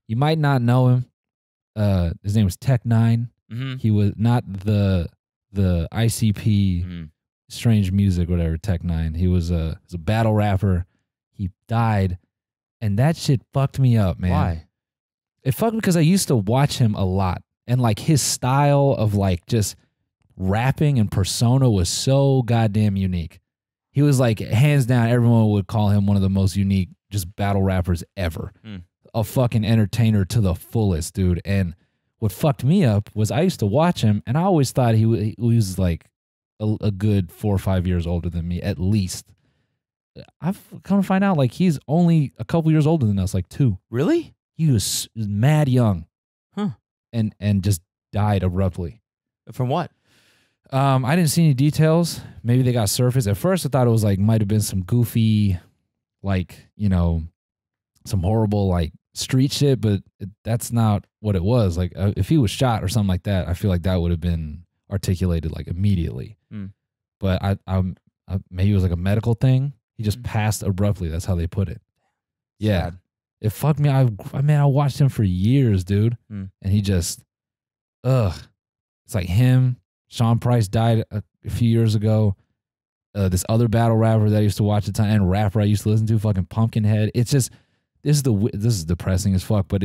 you might not know him. His name was Tech Nine. Mm-hmm. He was not the ICP strange music, whatever, Tech Nine. He was a battle rapper. He died, and that shit fucked me up, man. Why? It fucked me because I used to watch him a lot, and like his style of like just rapping and persona was so goddamn unique. He was like, hands down, everyone would call him one of the most unique just battle rappers ever. A fucking entertainer to the fullest, dude. And what fucked me up was I used to watch him, and I always thought he was like a good 4 or 5 years older than me, at least. I've come to find out, like, he's only a couple years older than us, like 2. Really? He was mad young. Huh. And just died abruptly. From what? I didn't see any details. Maybe they got surfaced. At first, I thought it was like, might have been some goofy, like, you know, some horrible, like, street shit, but that's not what it was. Like, if he was shot or something like that, I feel like that would have been articulated like immediately. But I maybe it was like a medical thing. He just passed abruptly. That's how they put it. Yeah, sad. It fucked me. I watched him for years, dude, and he just, it's like him. Sean Price died a few years ago. This other battle rapper that I used to watch at the time, and rapper I used to listen to, fucking Pumpkinhead. It's just. This is depressing as fuck, but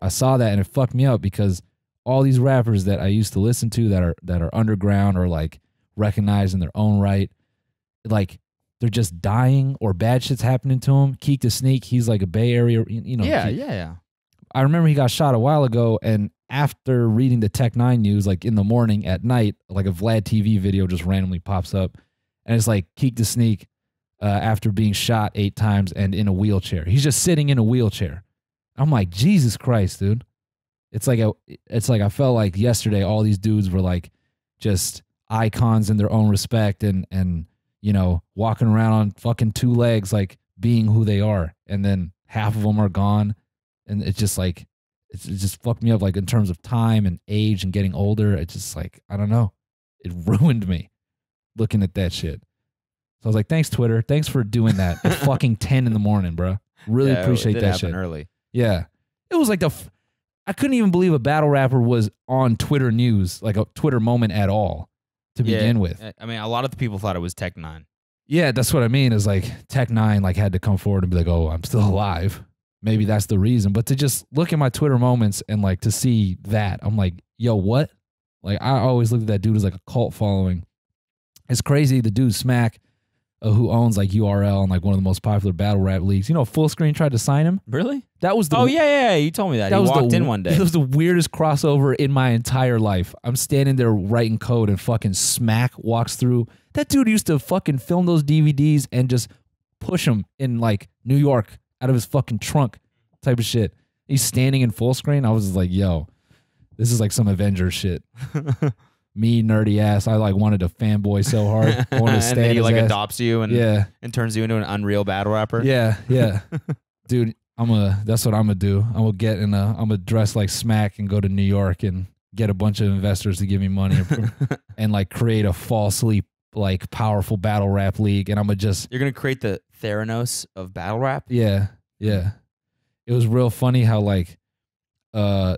I saw that and it fucked me up because all these rappers that I used to listen to that are underground or like recognized in their own right, like they're just dying or bad shit's happening to them. Keek the Sneak, he's like a Bay Area, you know. Yeah. I remember he got shot a while ago, and after reading the Tech Nine news, like in the morning, at night, like a Vlad TV video just randomly pops up, and it's like Keek the Sneak. After being shot 8 times and in a wheelchair. He's just sitting in a wheelchair. I'm like, Jesus Christ, dude. It's like I felt like yesterday all these dudes were like just icons in their own respect and you know, walking around on fucking 2 legs, like being who they are. And then half of them are gone. And it's just like, it just fucked me up, like in terms of time and age and getting older. It's just like, I don't know. It ruined me looking at that shit. So I was like, thanks, Twitter. Thanks for doing that at fucking 10 in the morning, bro. Really appreciate that shit. Early. Yeah. It was like I couldn't even believe a battle rapper was on Twitter news, like a Twitter moment at all to begin with. I mean, a lot of the people thought it was Tech Nine. Yeah, that's what I mean is like Tech Nine like had to come forward and be like, oh, I'm still alive. Maybe that's the reason. But to just look at my Twitter moments and like to see that, I'm like, yo, what? Like I always looked at that dude as like a cult following. It's crazy. The dude Smack, who owns like URL and like one of the most popular battle rap leagues. You know, Full Screen tried to sign him. Really? That was the yeah. You told me that. He walked in one day. It was the weirdest crossover in my entire life. I'm standing there writing code and fucking Smack walks through. That dude used to fucking film those DVDs and just push them in like New York out of his fucking trunk type of shit. He's standing in Full Screen. I was just like, yo, this is like some Avengers shit. Me, nerdy ass. I like wanted to fanboy so hard. I wanted to stand and then he like ass. adopts you and turns you into an unreal battle rapper. Yeah. Dude, that's what I'm gonna do. I'm gonna dress like Smack and go to New York and get a bunch of investors to give me money and like create a falsely like powerful battle rap league. And You're gonna create the Theranos of battle rap? Yeah. It was real funny how like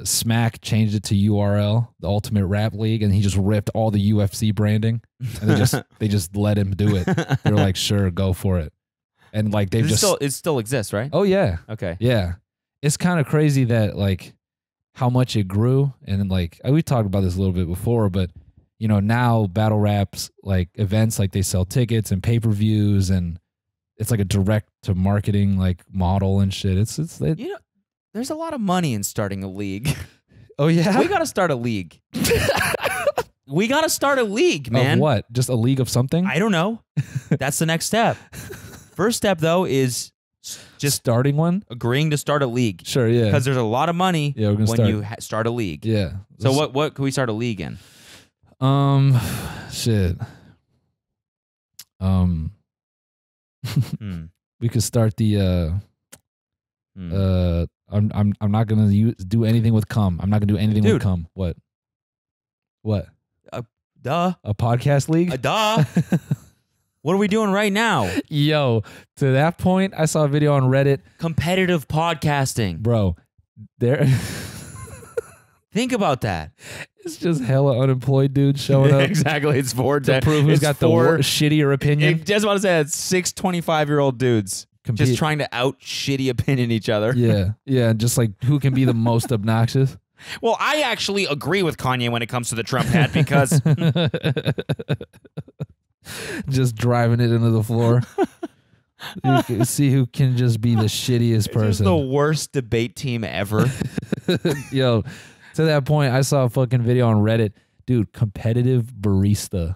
Smack changed it to URL, the Ultimate Rap League, and he just ripped all the UFC branding, and they just let him do it. They're like, sure, go for it, and like it still exists, right? Oh yeah, okay, yeah. It's kind of crazy that like how much it grew, and like we talked about this a little bit before, but you know now battle raps like events like they sell tickets and pay-per-views, and it's like a direct to marketing like model and shit. It's you know. There's a lot of money in starting a league. Oh, yeah? We got to start a league. We got to start a league, man. Of what? Just a league of something? I don't know. That's the next step. First step, though, is just starting one? Agreeing to start a league. Sure, yeah. Because there's a lot of money when you start a league. Yeah. So what can we start a league in? Shit. We could start the I'm not gonna do anything with cum. I'm not gonna do anything with cum. What? Duh. A podcast league? Duh. What are we doing right now? Yo, to that point, I saw a video on Reddit. Competitive podcasting. Bro, there. Think about that. It's just hella unemployed dudes showing up. Exactly. It's for to prove who's got the shittier opinion. I just want to say it's 6 25-year-old dudes just trying to out shitty opinion each other. Yeah. Yeah. Just like who can be the most obnoxious. Well, I actually agree with Kanye when it comes to the Trump hat because just driving it into the floor. You can see who can just be the shittiest person. This is the worst debate team ever. Yo, to that point, I saw a fucking video on Reddit. Dude, competitive barista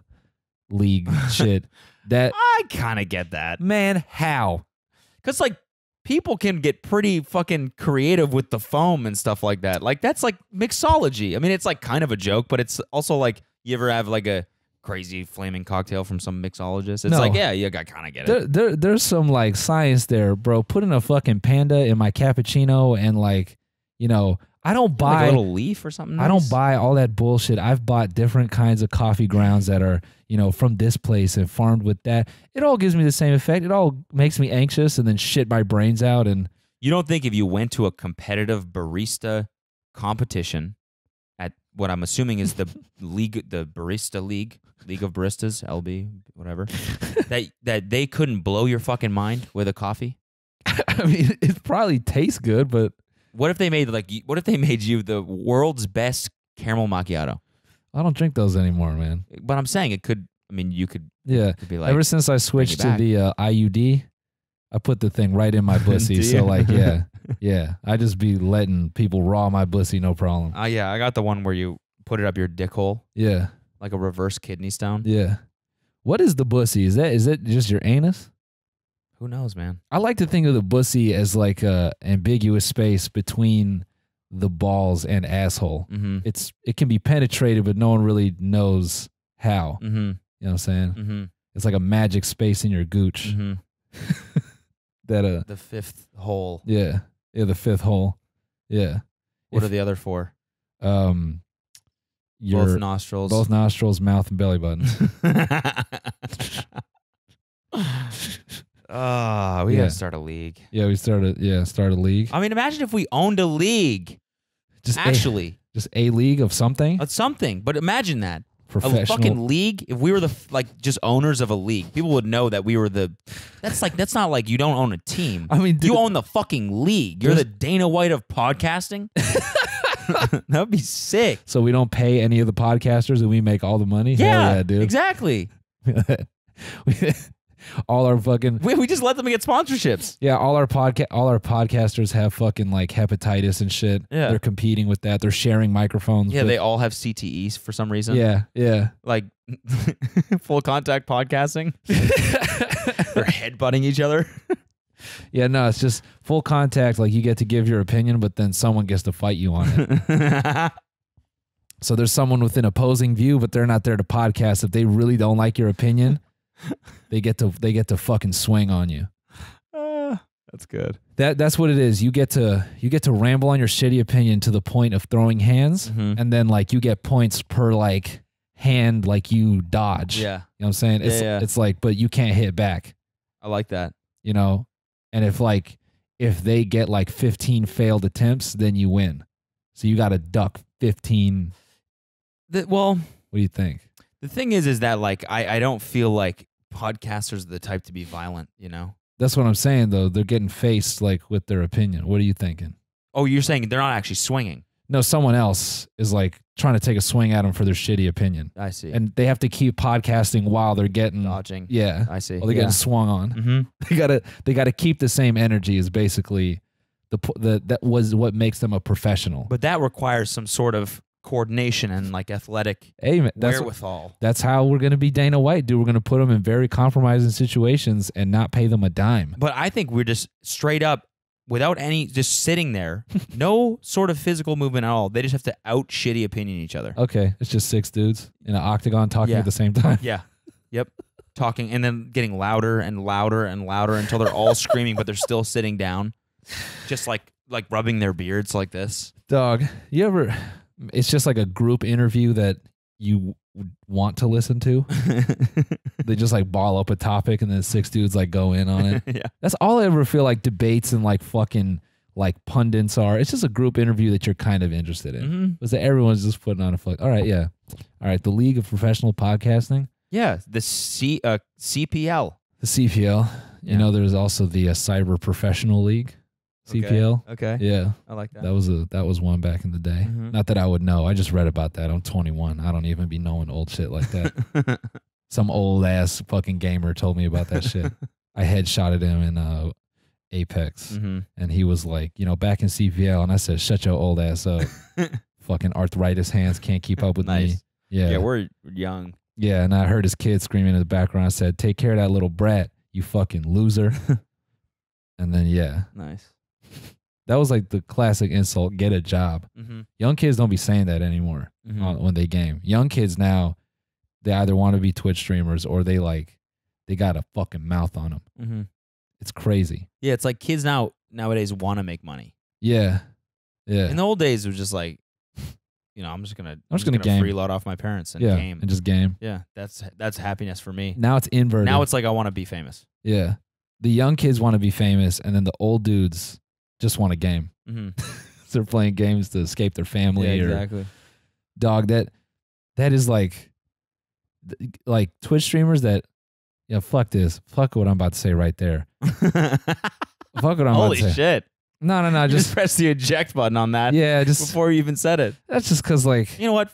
league shit. That I kind of get that. Man, how? Because, like, people can get pretty fucking creative with the foam and stuff like that. Like, that's like mixology. I mean, it's like kind of a joke, but it's also like, you ever have like a crazy flaming cocktail from some mixologist? It's like, yeah, I kind of get it. There's some like science there, bro. Putting a fucking panda in my cappuccino and like, you know, I don't buy like a little leaf or something. I don't buy all that bullshit. I've bought different kinds of coffee grounds that are, you know, from this place and farmed with that. It all gives me the same effect. It all makes me anxious and then shit my brains out. And you don't think if you went to a competitive barista competition at what I'm assuming is the league, the barista league of baristas, LB, whatever, that they couldn't blow your fucking mind with a coffee? I mean, it probably tastes good, but what if they made you the world's best caramel macchiato? I don't drink those anymore, man. But I'm saying it could. I mean, you could. Yeah. It could be like, ever since I switched to the IUD, I put the thing right in my pussy. So like, yeah, I just be letting people raw my pussy, no problem. Yeah, I got the one where you put it up your dick hole. Yeah. Like a reverse kidney stone. Yeah. What is the bussy? Is it just your anus? Who knows, man? I like to think of the bussy as like a ambiguous space between the balls and asshole. Mm-hmm. It can be penetrated, but no one really knows how. Mm-hmm. You know what I'm saying? Mm-hmm. It's like a magic space in your gooch. Mm-hmm. That the fifth hole. Yeah, the fifth hole. Yeah. What are the other four? Both nostrils. Both nostrils, mouth, and belly button. We gotta start a league. Yeah, we started start a league. I mean, imagine if we owned a league. Just a league of something. Something, but imagine that. Professional. A fucking league. If we were just owners of a league, people would know that we were the. That's not like you don't own a team. I mean, you own the fucking league. You're the Dana White of podcasting. That would be sick. So we don't pay any of the podcasters and we make all the money? Yeah, dude. Exactly. All our fucking we just let them get sponsorships. Yeah, all our podcasters have fucking like hepatitis and shit. Yeah. They're competing with that. They're sharing microphones. Yeah, they all have CTEs for some reason. Yeah. Like full contact podcasting. They're headbutting each other. Yeah, no, it's just full contact. Like you get to give your opinion, but then someone gets to fight you on it. So there's someone with an opposing view, but they're not there to podcast. If they really don't like your opinion, they get to fucking swing on you. That's good. That's what it is. You get to ramble on your shitty opinion to the point of throwing hands, and then like you get points per like hand like you dodge. You Yeah. know what I'm saying? It's like, but you can't hit back. I like that. You know? And if they get like 15 failed attempts, then you win. So you got to duck 15. What do you think? The thing is that like I don't feel like podcasters are the type to be violent, you know? That's what I'm saying though. They're getting faced like with their opinion. What are you thinking? Oh, you're saying they're not actually swinging. No, someone else is like trying to take a swing at them for their shitty opinion. I see. And they have to keep podcasting while they're getting dodging. Yeah, I see. While they're getting swung on. Mm-hmm. They gotta keep the same energy. Is basically that was what makes them a professional. But that requires some sort of coordination and like athletic wherewithal. That's how we're gonna be Dana White, dude. We're gonna put them in very compromising situations and not pay them a dime. But I think we're just straight up. without any, just sitting there, no sort of physical movement at all. They just have to out shitty opinion each other. Okay, it's just 6 dudes in an octagon talking at the same time. Yeah. Yep. Talking and then getting louder and louder and louder until they're all screaming, but they're still sitting down, just like rubbing their beards like this. Dog, you ever? It's just like a group interview that you want to listen to. They just like ball up a topic and then 6 dudes like go in on it. Yeah. That's all I ever feel like debates and like fucking like pundits are. It's just a group interview that you're kind of interested in. Because everyone's just putting on a all right, yeah. All right, the League of Professional Podcasting. Yeah, the CPL. The CPL. You know, there's also the Cyber Professional League. CPL. Okay. Yeah. I like that. That was one back in the day. Not that I would know. I just read about that. I'm 21. I don't even be knowing old shit like that. Some old ass fucking gamer told me about that shit. I headshotted him in Apex, and he was like, you know, back in CPL, and I said, "Shut your old ass up." Fucking arthritis hands can't keep up with me. Yeah, we're young. Yeah, and I heard his kid screaming in the background. I said, "Take care of that little brat, you fucking loser." And then Nice. that was like the classic insult. Get a job. Young kids don't be saying that anymore when they game. Young kids now, they either want to be Twitch streamers or they got a fucking mouth on them. It's crazy. Yeah, it's like kids nowadays want to make money. Yeah. In the old days, it was just like, you know, I'm just gonna game. freeload off my parents and game and just game. Yeah, that's happiness for me. Now it's inverted. Now it's like I want to be famous. Yeah, the young kids want to be famous, and then the old dudes just want to game. So they're playing games to escape their family. Yeah, exactly. Dog, that is like Twitch streamers that, yeah, fuck this. Fuck what I'm about to say right there. Fuck what I'm about to say. Holy shit. No. Just press the eject button on that. Yeah, just before you even said it. That's just because, like, you know what?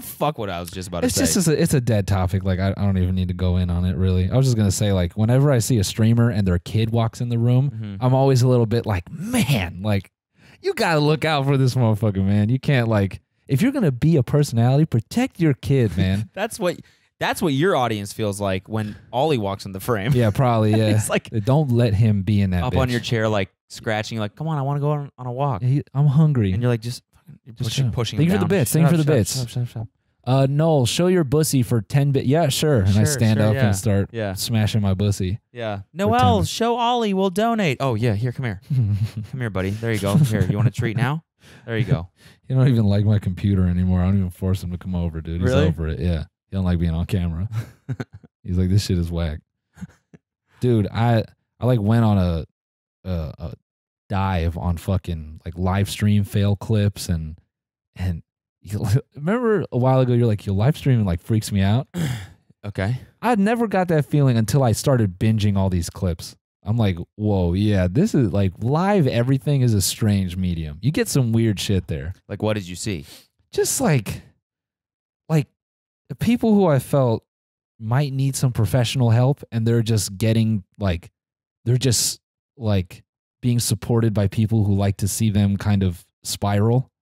Fuck what I was just about to say. It's a dead topic. Like, I don't even need to go in on it, really. I was just gonna say, like, whenever I see a streamer and their kid walks in the room, I'm always a little bit like, man, like, you gotta look out for this motherfucker, man. You can't, like, if you're gonna be a personality, protect your kid, man. That's what your audience feels like when Ollie walks in the frame. Yeah, probably. Yeah, it's like, don't let him be in that. Up bitch. On your chair, like scratching. Like, come on, I want to go on a walk. I'm hungry, and you're like, pushing. Thank you for the bits. Thank you for the bits. Shut. Noel, show your bussy for 10 bits. Yeah, sure. And I stand up and start smashing my bussy. Yeah. Noel, show Ollie. We'll donate. Oh yeah, here, come here. Come here, buddy. There you go. Here, you want a treat now? There you go. He don't even like my computer anymore. I don't even force him to come over, dude. He's over it. Yeah. He don't like being on camera. He's like, this shit is whack. Dude, I like went on a dive on fucking like live stream fail clips and remember a while ago you're like, your live streaming like freaks me out. Okay. I never got that feeling until I started binging all these clips. I'm like, whoa, yeah, this is like live. Everything is a strange medium. You get some weird shit there. Like, what did you see? Just like people who I felt might need some professional help, and they're just getting like, they're just like being supported by people who like to see them kind of spiral.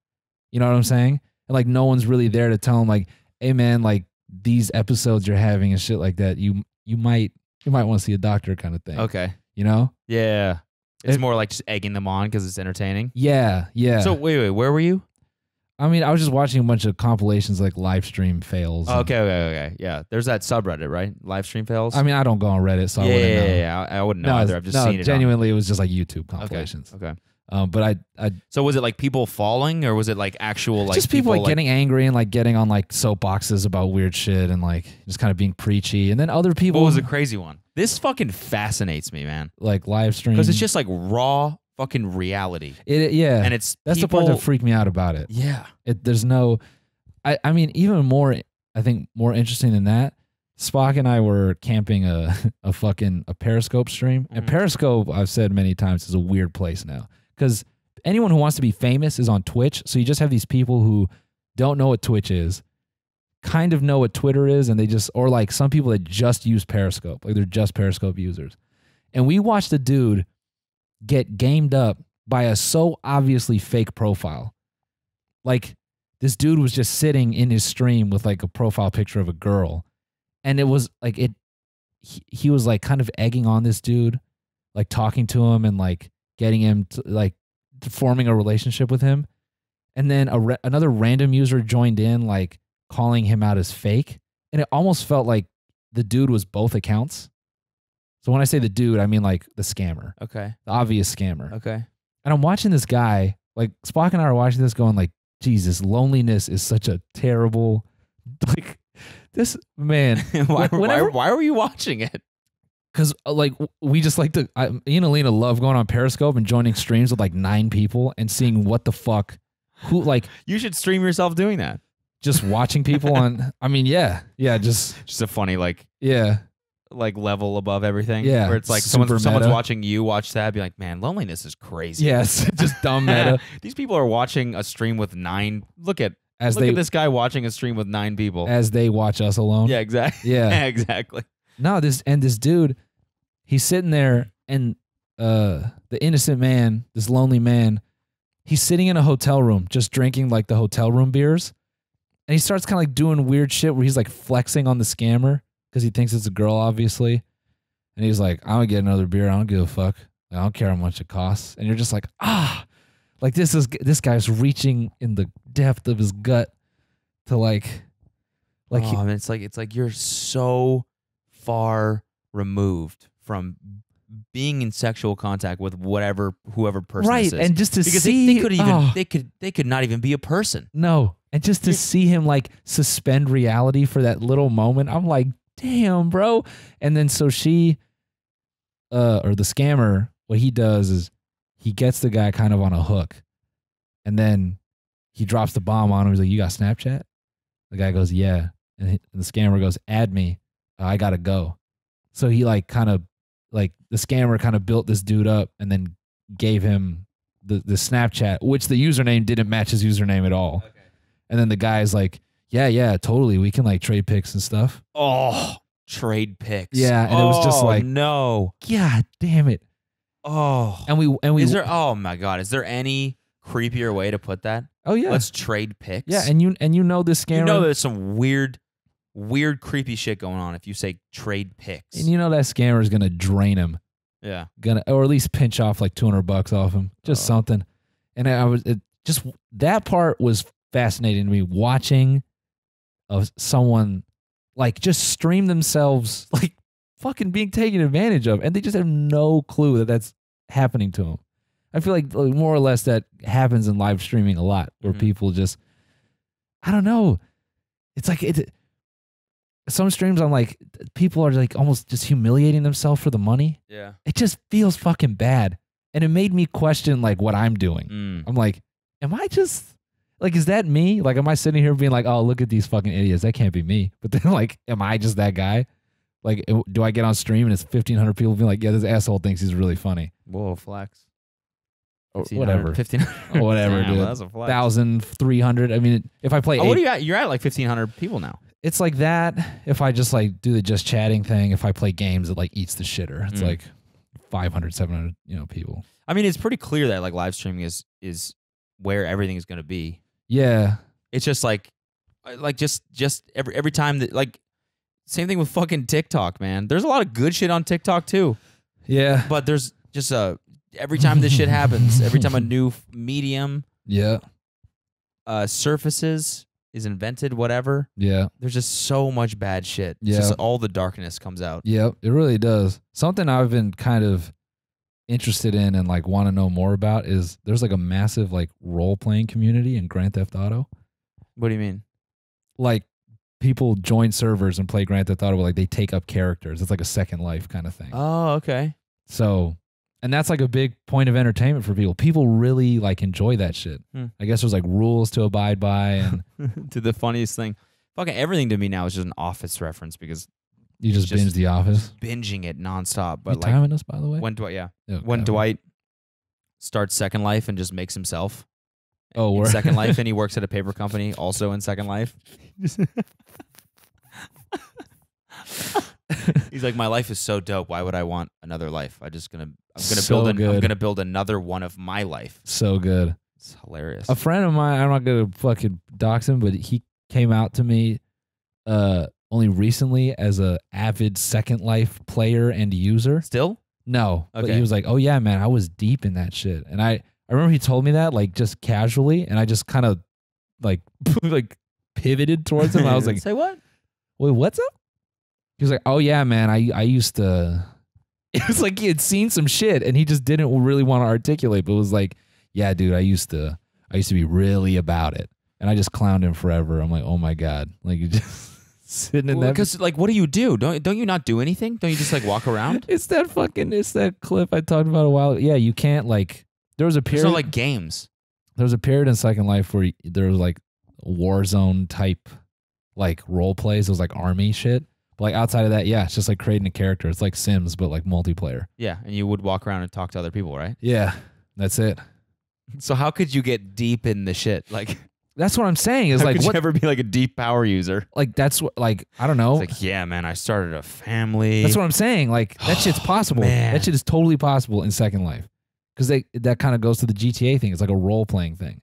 You know what I'm saying? And like, no one's really there to tell them like, hey man, like these episodes you're having and shit like that, you might want to see a doctor kind of thing. Okay. You know? Yeah. It's more like just egging them on because it's entertaining. Yeah. So wait, where were you? I mean, I was just watching a bunch of compilations like live stream fails. Okay. Yeah. There's that subreddit, right? Live stream fails. I mean, I don't go on Reddit, so I wouldn't know. Yeah. I wouldn't know either. I've just seen it. Genuinely, it was just like YouTube compilations. Okay. But I So was it like people falling, or was it like actual like just people like getting angry and like getting on like soapboxes about weird shit and like just kind of being preachy, and then other people. What was a crazy one? This fucking fascinates me, man. Like live stream, because it's just like raw fucking reality. Yeah, and that's the part that freaked me out about it. Yeah, there's no. I mean, even more. I think more interesting than that. Spock and I were camping a Periscope stream, and Periscope, I've said many times, is a weird place now. Because anyone who wants to be famous is on Twitch. So you just have these people who don't know what Twitch is, kind of know what Twitter is, and they just, or like some people that just use Periscope. Like they're just Periscope users. And we watched a dude get gamed up by a so obviously fake profile. Like this dude was just sitting in his stream with like a profile picture of a girl. And it was like, he was like kind of egging on this dude, like talking to him and like getting him to like forming a relationship with him. And then another random user joined in, like calling him out as fake. And it almost felt like the dude was both accounts. So when I say the dude, I mean like the scammer. Okay. The obvious scammer. Okay. And I'm watching this guy, like Spock and I are watching this going like, Jesus, loneliness is such a terrible, like this man. why were you watching it? Because like we just like to, me and Alina love going on Periscope and joining streams with like 9 people and seeing what the fuck, who like. You should stream yourself doing that. Just watching people on, I mean, yeah, just a funny like level above everything. Yeah, where it's like someone's watching you watch that, be like, man, loneliness is crazy. Yes, just dumb meta. These people are watching a stream with 9. Look at this guy watching a stream with 9 people as they watch us alone. Yeah, exactly. Yeah, exactly. No, this dude, he's sitting there, and the innocent man, this lonely man, he's sitting in a hotel room just drinking like the hotel room beers. And he starts kind of like doing weird shit where he's like flexing on the scammer because he thinks it's a girl, obviously. And he's like, I'm going to get another beer. I don't give a fuck. I don't care how much it costs. And you're just like, like this guy's reaching in the depth of his gut to like and it's like you're so far removed from being in sexual contact with whoever person right, this is. And just to because see, they could not even be a person. No. And just to see him like suspend reality for that little moment, I'm like, damn, bro. And then so she, or the scammer, what he does is he gets the guy kind of on a hook. And then he drops the bomb on him. He's like, you got Snapchat? The guy goes, yeah. And the scammer goes, add me. I got to go. So he like kind of, like the scammer kind of built this dude up and then gave him the Snapchat, which the username didn't match his username at all. Okay. And then the guy's like, yeah, totally. We can like trade pics and stuff. Oh, trade pics. Yeah. And it was just like, no. God damn it. Oh. And we is there, oh my God. Is there any creepier way to put that? Oh yeah. Let's trade pics. Yeah. And you know this scammer. You know there's some weird, creepy shit going on if you say trade pics. And you know that scammer is going to drain him. Yeah. Or at least pinch off like $200 off him. Just something. And just that part was fascinating to me, watching of someone like just stream themselves like fucking being taken advantage of, and they just have no clue that that's happening to them. I feel like more or less that happens in live streaming a lot, where people just, I don't know, it's like some streams I'm like, people are like almost just humiliating themselves for the money. Yeah, it just feels fucking bad, and it made me question like what I'm doing. I'm like, am I just like, is that me? Like, am I sitting here being like, oh, look at these fucking idiots? That can't be me. But then, like, am I just that guy? Like, do I get on stream and it's 1,500 people being like, yeah, this asshole thinks he's really funny? Whoa, flex. Or whatever. 1,500. Whatever, damn, dude. Well, that's a flex. 1,300. I mean, if I play. What are you at? You're at like 1,500 people now. It's like that. If I just like do the just chatting thing, if I play games, it like eats the shitter. It's like 500, 700, people. I mean, it's pretty clear that like live streaming is where everything is going to be. Yeah. It's just like just every time that, like, same thing with fucking TikTok, man. There's a lot of good shit on TikTok too. Yeah. But there's just every time this shit happens, every time a new medium surfaces, is invented, whatever. Yeah. There's just so much bad shit. Yeah. Just all the darkness comes out. Yeah, it really does. Something I've been kind of interested in and like want to know more about is there's like a massive like role-playing community in Grand Theft Auto. What do you mean? Like people join servers and play Grand Theft Auto, but like they take up characters. It's like a Second Life kind of thing. Oh, okay. So, and that's like a big point of entertainment for people. People really like enjoy that shit. I guess there's like rules to abide by. And to the funniest thing, fucking everything to me now is just an Office reference because you just binge The Office, binging it nonstop. But you timing us, by the way? When Dwight starts Second Life and just makes himself. Oh, in Second Life, and he works at a paper company, also in Second Life. He's like, my life is so dope. Why would I want another life? I'm gonna build another one of my life. So good. It's hilarious. A friend of mine, I'm not gonna fucking dox him, but he came out to me only recently as a avid Second Life player and user. Still? No, but Okay. he was like, "Oh yeah, man, I was deep in that shit." And I remember he told me that like just casually, and I just kind of like like pivoted towards him. I was like, say what? "Wait, what's up?" He was like, "Oh yeah, man, I used to." It was like he had seen some shit, and he just didn't really want to articulate. But it was like, "Yeah, dude, I used to be really about it," and I just clowned him forever. I'm like, "Oh my god, like you just." Sitting in that Because like, what do you do? Don't you not do anything? Don't you just like walk around? it's that clip I talked about a while ago. Yeah, you can't like there was a period There's no like games. there was a period in Second Life where there was like Warzone type like role plays. It was like army shit. But like outside of that, yeah, it's just like creating a character. It's like Sims, but like multiplayer. Yeah, and you would walk around and talk to other people, right? Yeah, that's it. So how could you get deep in the shit? Like, That's what I'm saying. Is how like could what you ever be like a deep power user? like that's what like I don't know. It's like, yeah, man, I started a family. That's what I'm saying. Like that shit's possible. Man. That shit is totally possible in Second Life. Because that kind of goes to the GTA thing. It's like a role playing thing.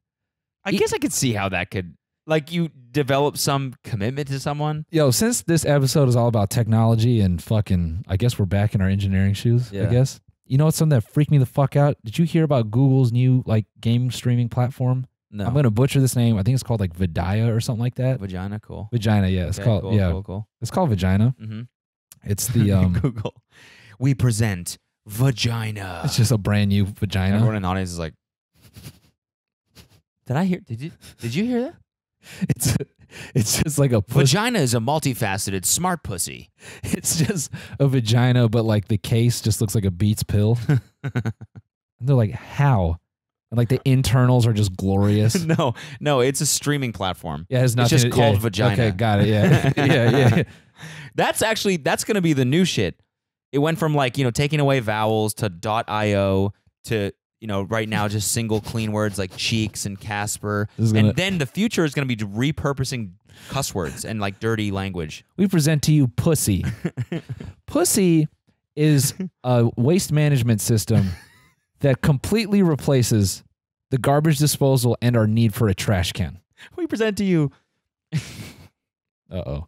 I guess I could see how that could, like, you develop some commitment to someone. Yo, since this episode is all about technology and fucking, I guess we're back in our engineering shoes, Yeah. I guess. You know what's something that freaked me the fuck out? Did you hear about Google's new, like, game streaming platform? No. I'm going to butcher this name. I think it's called, like, Vidya or something like that. Vagina, cool. Vagina, yeah. It's Okay, called, cool, yeah. cool. It's called Vagina. Mm-hmm. It's the, Google. We present Vagina. it's just a brand new vagina. Everyone in the audience is like, did you hear that? It's just like a pussy. Vagina is a multifaceted smart pussy. It's just a vagina, but like the case just looks like a Beats pill. And they're like, how? And like the internals are just glorious. No, it's a streaming platform. Yeah, it's It's just called Vagina. Okay, got it. Yeah, yeah. That's going to be the new shit. It went from like, taking away vowels to .io to, right now just single clean words like cheeks and Casper. And then the future is going to be repurposing cuss words and like dirty language. We present to you Pussy. Pussy is a waste management system that completely replaces the garbage disposal and our need for a trash can. We present to you Uh-oh.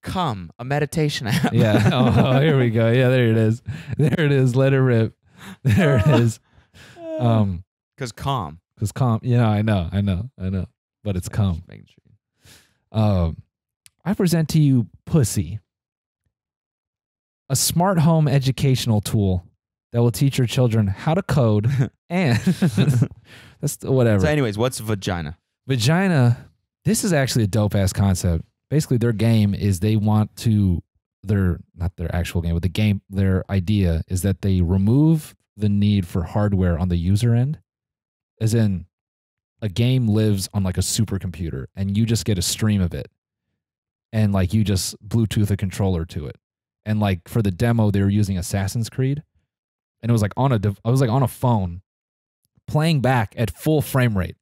Come, a meditation app. Yeah. Oh, here we go. Yeah, there it is. There it is. Let it rip. There it is. Because calm. Because calm. Yeah, I know. But it's calm. Just making sure. I present to you Pussy, a smart home educational tool that will teach your children how to code and that's whatever. So anyways, what's vagina? Vagina, this is actually a dope ass concept. Basically, their game is they want to, not their actual game, but their idea is that they remove the need for hardware on the user end. As in, a game lives on like a supercomputer and you just get a stream of it. And like you just Bluetooth a controller to it. And like for the demo, they were using Assassin's Creed. And it was like I was like on a phone playing back at full frame rate,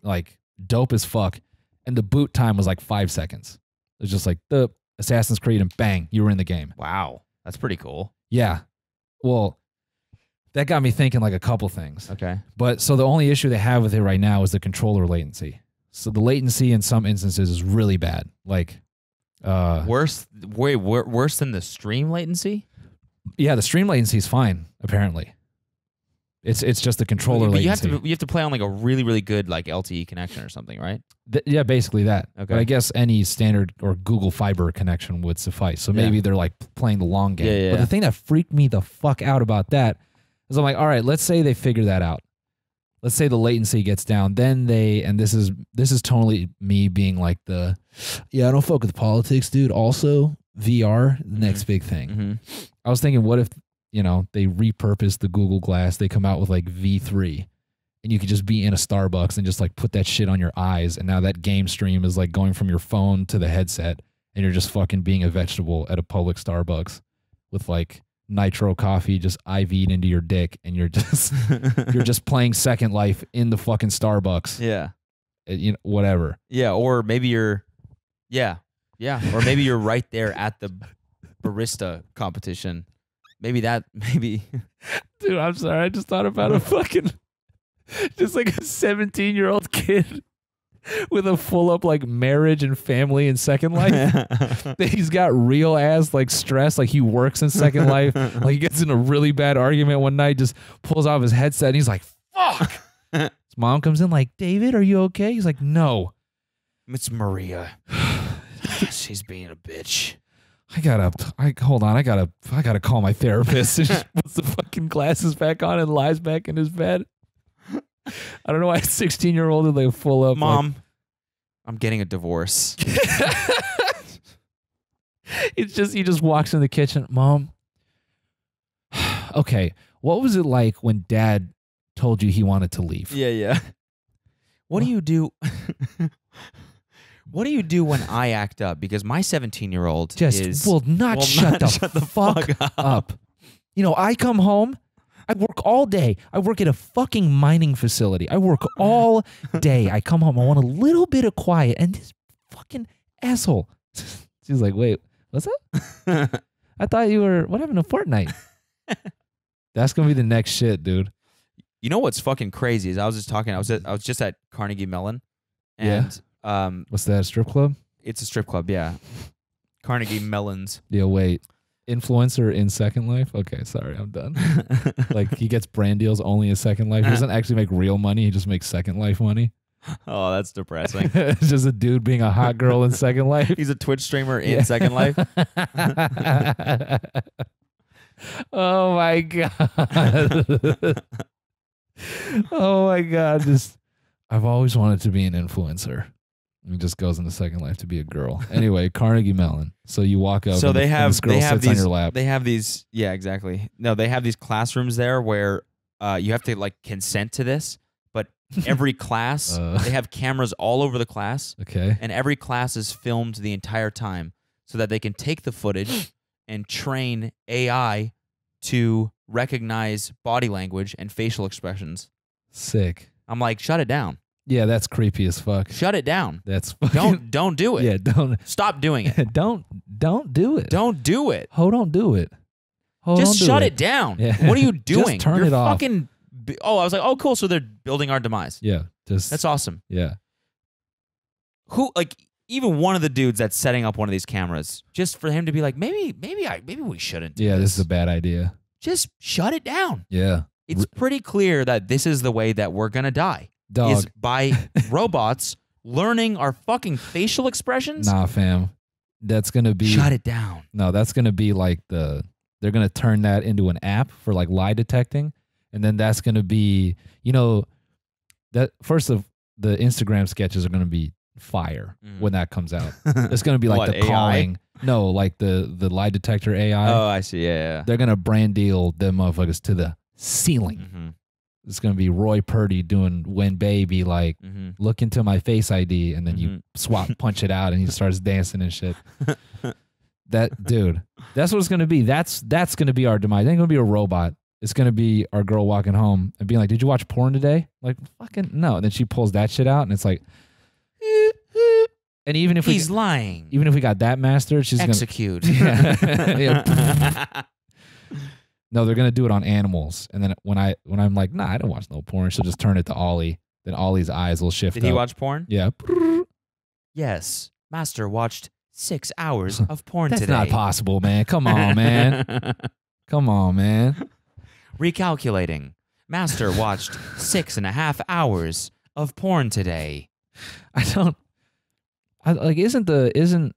like dope as fuck. And the boot time was like 5 seconds. It was just like the Assassin's Creed and bang, you were in the game. Wow. That's pretty cool. Yeah. Well, that got me thinking like a couple things. Okay. But so the only issue they have with it right now is the controller latency. So the latency in some instances is really bad. Like worse than the stream latency? Yeah, the stream latency is fine, apparently. It's just the controller But latency. you have to play on like a really, really good like LTE connection or something, right? Yeah, basically that. Okay. But I guess any standard or Google Fiber connection would suffice. So maybe they're like playing the long game. Yeah. But the thing that freaked me the fuck out about that is I'm like, all right, let's say they figure that out. Let's say the latency gets down. Then and this is totally me being like I don't fuck with politics, dude. Also, VR, the next big thing. Mm-hmm. I was thinking, what if, they repurpose the Google Glass, they come out with like V3 and you could just be in a Starbucks and just like put that shit on your eyes. And now that game stream is like going from your phone to the headset and you're just fucking being a vegetable at a public Starbucks with like nitro coffee just IV'd into your dick and you're just playing Second Life in the fucking Starbucks. Yeah. Whatever. Yeah. Or maybe you're, or maybe you're right there at the barista competition. Maybe. Dude, I'm sorry. I just thought about a fucking, just like a 17-year-old kid with a full up like marriage and family in Second Life. He's got real ass like stress, like he works in Second Life. Like he gets in a really bad argument one night, just pulls off his headset and he's like, fuck. His mom comes in like, David, are you okay? He's like, no. It's Maria. She's being a bitch. Hold on, I gotta call my therapist. And just puts the fucking glasses back on and lies back in his bed. I don't know why a 16-year-old is like full up. Mom, like, I'm getting a divorce. He just walks in the kitchen. Mom, okay, what was it like when Dad told you he wanted to leave? Yeah. What do you do? What do you do when I act up? Because my 17-year-old will not shut the fuck up. You know, I come home. I work all day. I work at a fucking mining facility. I work all day. I come home. I want a little bit of quiet. And this fucking asshole. She's like, wait, what's up? I thought you were, what happened to Fortnite? That's going to be the next shit, dude. You know what's fucking crazy is I was just at Carnegie Mellon. And what's that, a strip club? It's a strip club, yeah. Carnegie Mellons. Yeah, wait. Influencer in Second Life? Okay, sorry, I'm done. Like he gets brand deals only in Second Life. He doesn't actually make real money. He just makes Second Life money. Oh, that's depressing. It's just a dude being a hot girl in Second Life. He's a Twitch streamer in Second Life. Oh my god. Oh my god. I've always wanted to be an influencer. He just goes into Second Life to be a girl. Anyway, Carnegie Mellon. So you walk up. So and this girl sits on your lap. They have these. Yeah, exactly. No, they have these classrooms there where you have to like consent to this. But every class, they have cameras all over the class. Okay. And every class is filmed the entire time so that they can take the footage and train AI to recognize body language and facial expressions. Sick. I'm like, shut it down. Yeah, that's creepy as fuck. Shut it down. That's fucking, don't do it. Yeah, don't stop doing it. Don't do it. Don't do it. Don't do it. Just shut it down. Yeah. What are you doing? Just turn it off. Fucking. Oh, I was like, oh, cool. So they're building our demise. Yeah, that's awesome. Yeah. Who like even one of the dudes that's setting up one of these cameras, just for him to be like, maybe we shouldn't. Do this is a bad idea. Just shut it down. Yeah. It's pretty clear that this is the way that we're gonna die. Dog. Is by robots learning our fucking facial expressions. Nah, fam. That's gonna be shut it down. No, that's gonna be like they're gonna turn that into an app for like lie detecting, and then that's gonna be, you know, that first of the Instagram sketches are gonna be fire when that comes out. It's gonna be like what, the AI? calling. No, like the lie detector AI. Oh, I see. Yeah. They're gonna brand deal them motherfuckers to the ceiling. Mm-hmm. It's gonna be Roy Purdy doing When Baby, like look into my Face ID, and then you punch it out, and he starts dancing and shit. That dude, that's what it's gonna be. That's gonna be our demise. It ain't gonna be a robot. It's gonna be our girl walking home and being like, "Did you watch porn today?" Like, fucking no. And then she pulls that shit out, and it's like, and even if he's lying, even if we got that mastered, she's execute. Yeah. No, they're gonna do it on animals, and then when I'm like, nah, I don't watch no porn, she'll just turn it to Ollie. Then Ollie's eyes will shift. Did he watch porn? Yeah. Yes, Master watched 6 hours of porn That's today. That's not possible, man. Come on, man. Come on, man. Recalculating. Master watched 6.5 hours of porn today. Isn't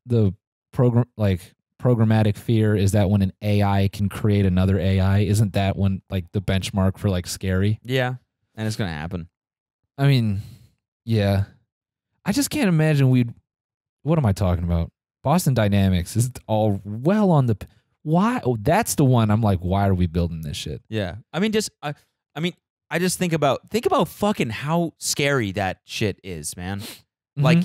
the program like programmatic fear is that when an AI can create another AI, isn't that when like the benchmark for like scary? Yeah, and it's gonna happen. I mean, yeah. I just can't imagine what am I talking about? Boston Dynamics is all well on the why? Oh, that's the one. I'm like, why are we building this shit? Yeah, I mean, I just think about fucking how scary that shit is, man. Like.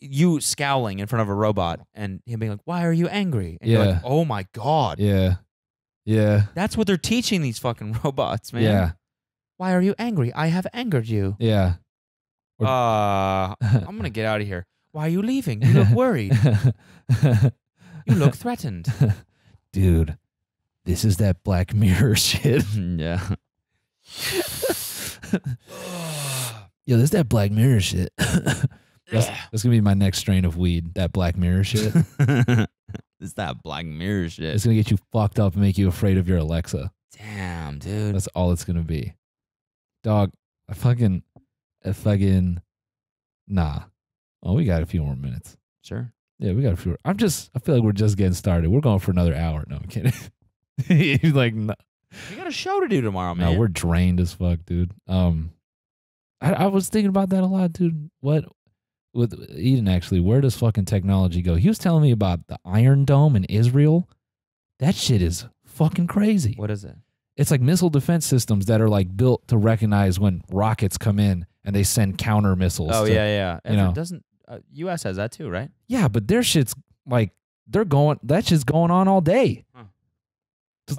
You scowling in front of a robot and him being like, why are you angry? And you're like, oh my God. Yeah. Yeah. That's what they're teaching these fucking robots, man. Yeah. Why are you angry? I have angered you. Yeah. I'm going to get out of here. Why are you leaving? You look worried. You look threatened. Dude, this is that Black Mirror shit. Yeah. Yo, this that Black Mirror shit. That's gonna be my next strain of weed. That Black Mirror shit. It's that Black Mirror shit. It's gonna get you fucked up and make you afraid of your Alexa. Damn, dude. That's all it's gonna be. Dog, I fucking nah. Oh, we got a few more minutes. Sure. Yeah, we got a few. I feel like we're just getting started. We're going for another hour. No, I'm kidding. He's like, no. You got a show to do tomorrow, man. No, we're drained as fuck, dude. I was thinking about that a lot, dude. What with Eden actually? Where does fucking technology go? He was telling me about the Iron Dome in Israel. That shit is fucking crazy. What is it? It's like missile defense systems that are like built to recognize when rockets come in and they send counter missiles. Oh, yeah. You know, doesn't U.S. has that too, right? Yeah, but their shit's like that shit's going on all day. Huh.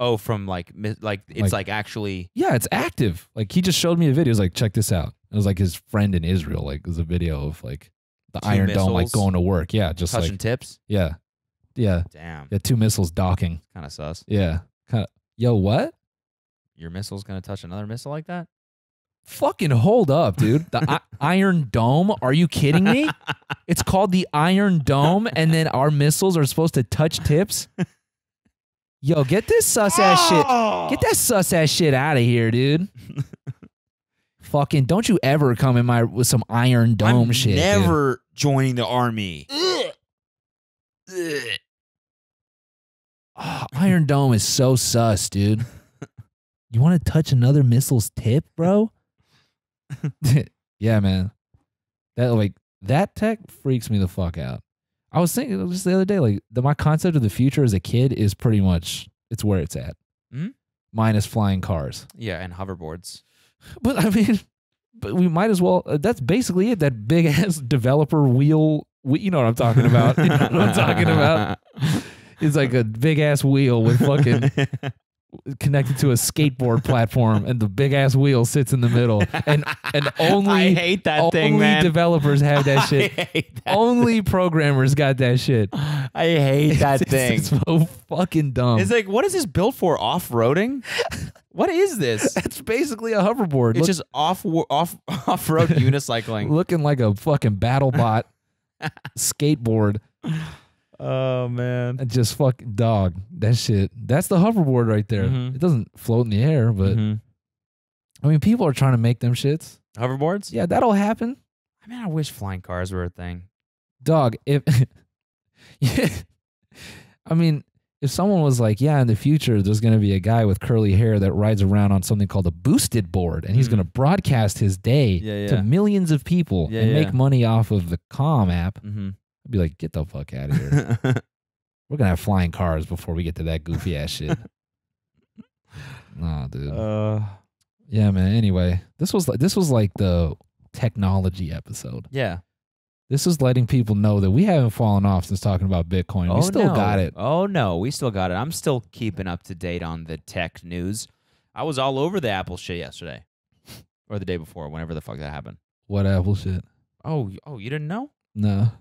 Oh, from like it's like actually. Yeah, it's active. Like he just showed me a video. He was like, check this out. It was like his friend in Israel. Like it was a video of like the Iron Dome like going to work. Yeah, just touching like tips. Yeah. Damn. Yeah, 2 missiles docking. Kind of sus. Yeah. Kind of. Yo, what? Your missile's gonna touch another missile like that? Fucking hold up, dude. The Iron Dome? Are you kidding me? It's called the Iron Dome, and then our missiles are supposed to touch tips? Yo, get this sus-ass shit. Get that sus-ass shit out of here, dude. Fucking, don't you ever come in with some Iron Dome shit, never joining the army. Oh, Iron Dome is so sus, dude. You want to touch another missile's tip, bro? Yeah, man. That tech freaks me the fuck out. I was thinking just the other day, like my concept of the future as a kid is pretty much it's where it's at. Mm-hmm. Minus flying cars. Yeah, and hoverboards. But I mean, we might as well. That's basically it. That big ass developer wheel. You know what I'm talking about. You know what I'm talking about. It's like a big ass wheel with fucking connected to a skateboard platform, and the big ass wheel sits in the middle. And only I hate that thing, man. Only developers have that shit. I hate that. Only programmers got that shit. I hate that thing. It's so fucking dumb. It's like, what is this built for? Off-roading? What is this? It's basically a hoverboard. It's just off-road unicycling. Looking like a fucking BattleBot skateboard. Oh, man. And just fucking dog. That shit. That's the hoverboard right there. Mm-hmm. It doesn't float in the air, but I mean, people are trying to make them shits. Hoverboards? Yeah, that'll happen. I mean, I wish flying cars were a thing. Dog, if I mean, if someone was like, yeah, in the future, there's going to be a guy with curly hair that rides around on something called a boosted board, and he's going to broadcast his day to millions of people and make money off of the Calm app, I'd be like, get the fuck out of here. We're going to have flying cars before we get to that goofy ass shit. Nah, dude. Yeah, man. Anyway, this was like the technology episode. Yeah. This is letting people know that we haven't fallen off since talking about Bitcoin. We still got it. Oh, no. We still got it. I'm still keeping up to date on the tech news. I was all over the Apple shit yesterday. Or the day before, whenever the fuck that happened. What Apple shit? Oh, you didn't know? No.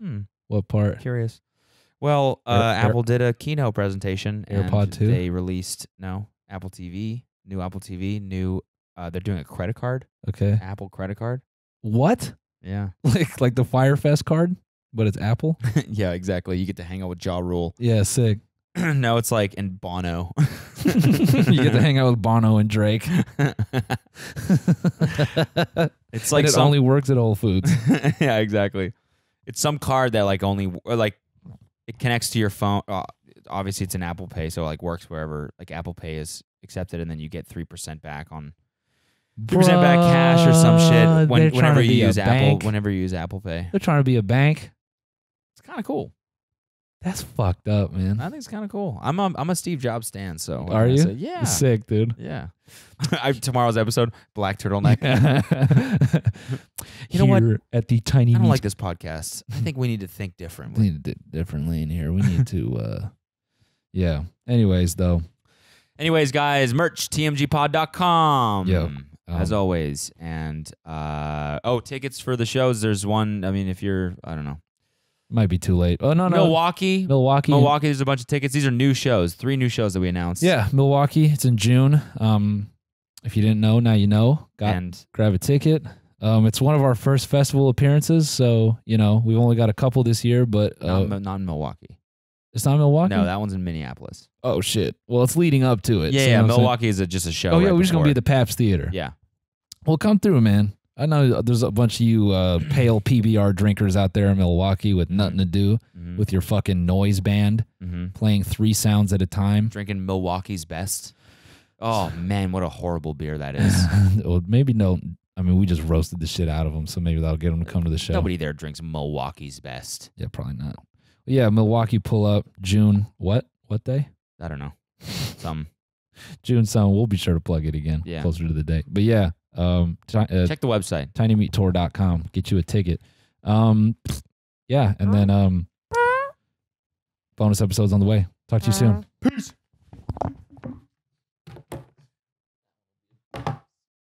What part? Curious. Well, Apple did a keynote presentation. AirPod 2? They released, Apple TV, new Apple TV, they're doing a credit card. Okay. Apple credit card. What? Yeah. Like the Firefest card, but it's Apple? Yeah, exactly. You get to hang out with Ja Rule. Yeah, sick. No, it's like in Bono. You get to hang out with Bono and Drake. It's like and it only works at Whole Foods. Yeah, exactly. It's some card that like it connects to your phone. Obviously, it's an Apple Pay, so it like works wherever like Apple Pay is accepted, and then you get 3% back on 3% back cash or some shit whenever you use Apple. Whenever you use Apple Pay, they're trying to be a bank. It's kind of cool. That's fucked up, man. I think it's kind of cool. I'm a Steve Jobs stan, so are you? Yeah, you're sick, dude. Yeah. Tomorrow's episode, black turtleneck. You know here what? At the tiny. I don't like this podcast. I think we need to think differently. We need to differently in here. We need to. Yeah. Anyways, guys, merch tmgpod.com. Yep. As always, and tickets for the shows. There's one. I mean, if you're, I don't know. Might be too late. Oh, no. Milwaukee. There's a bunch of tickets. These are new shows. 3 new shows that we announced. Yeah, Milwaukee. It's in June. If you didn't know, now you know. Grab a ticket. It's one of our first festival appearances, so you know we've only got a couple this year, but not in Milwaukee. It's not Milwaukee. No, that one's in Minneapolis. Oh shit! Well, it's leading up to it. Yeah, Milwaukee is just a show. Oh yeah, we're just before. gonna be at the Pabst Theater. Yeah. Well, come through, man. I know there's a bunch of you pale PBR drinkers out there in Milwaukee with nothing to do with your fucking noise band playing 3 sounds at a time. Drinking Milwaukee's Best. Oh, man, what a horrible beer that is. Well, maybe no. I mean, we just roasted the shit out of them, so maybe that'll get them to come to the show. Nobody there drinks Milwaukee's Best. Yeah, probably not. Yeah, Milwaukee pull up June. What day? I don't know. June some. We'll be sure to plug it again closer to the date. But yeah. Check the website. tinymeattour.com. Get you a ticket. Yeah, and then bonus episodes on the way. Talk to you soon. Peace.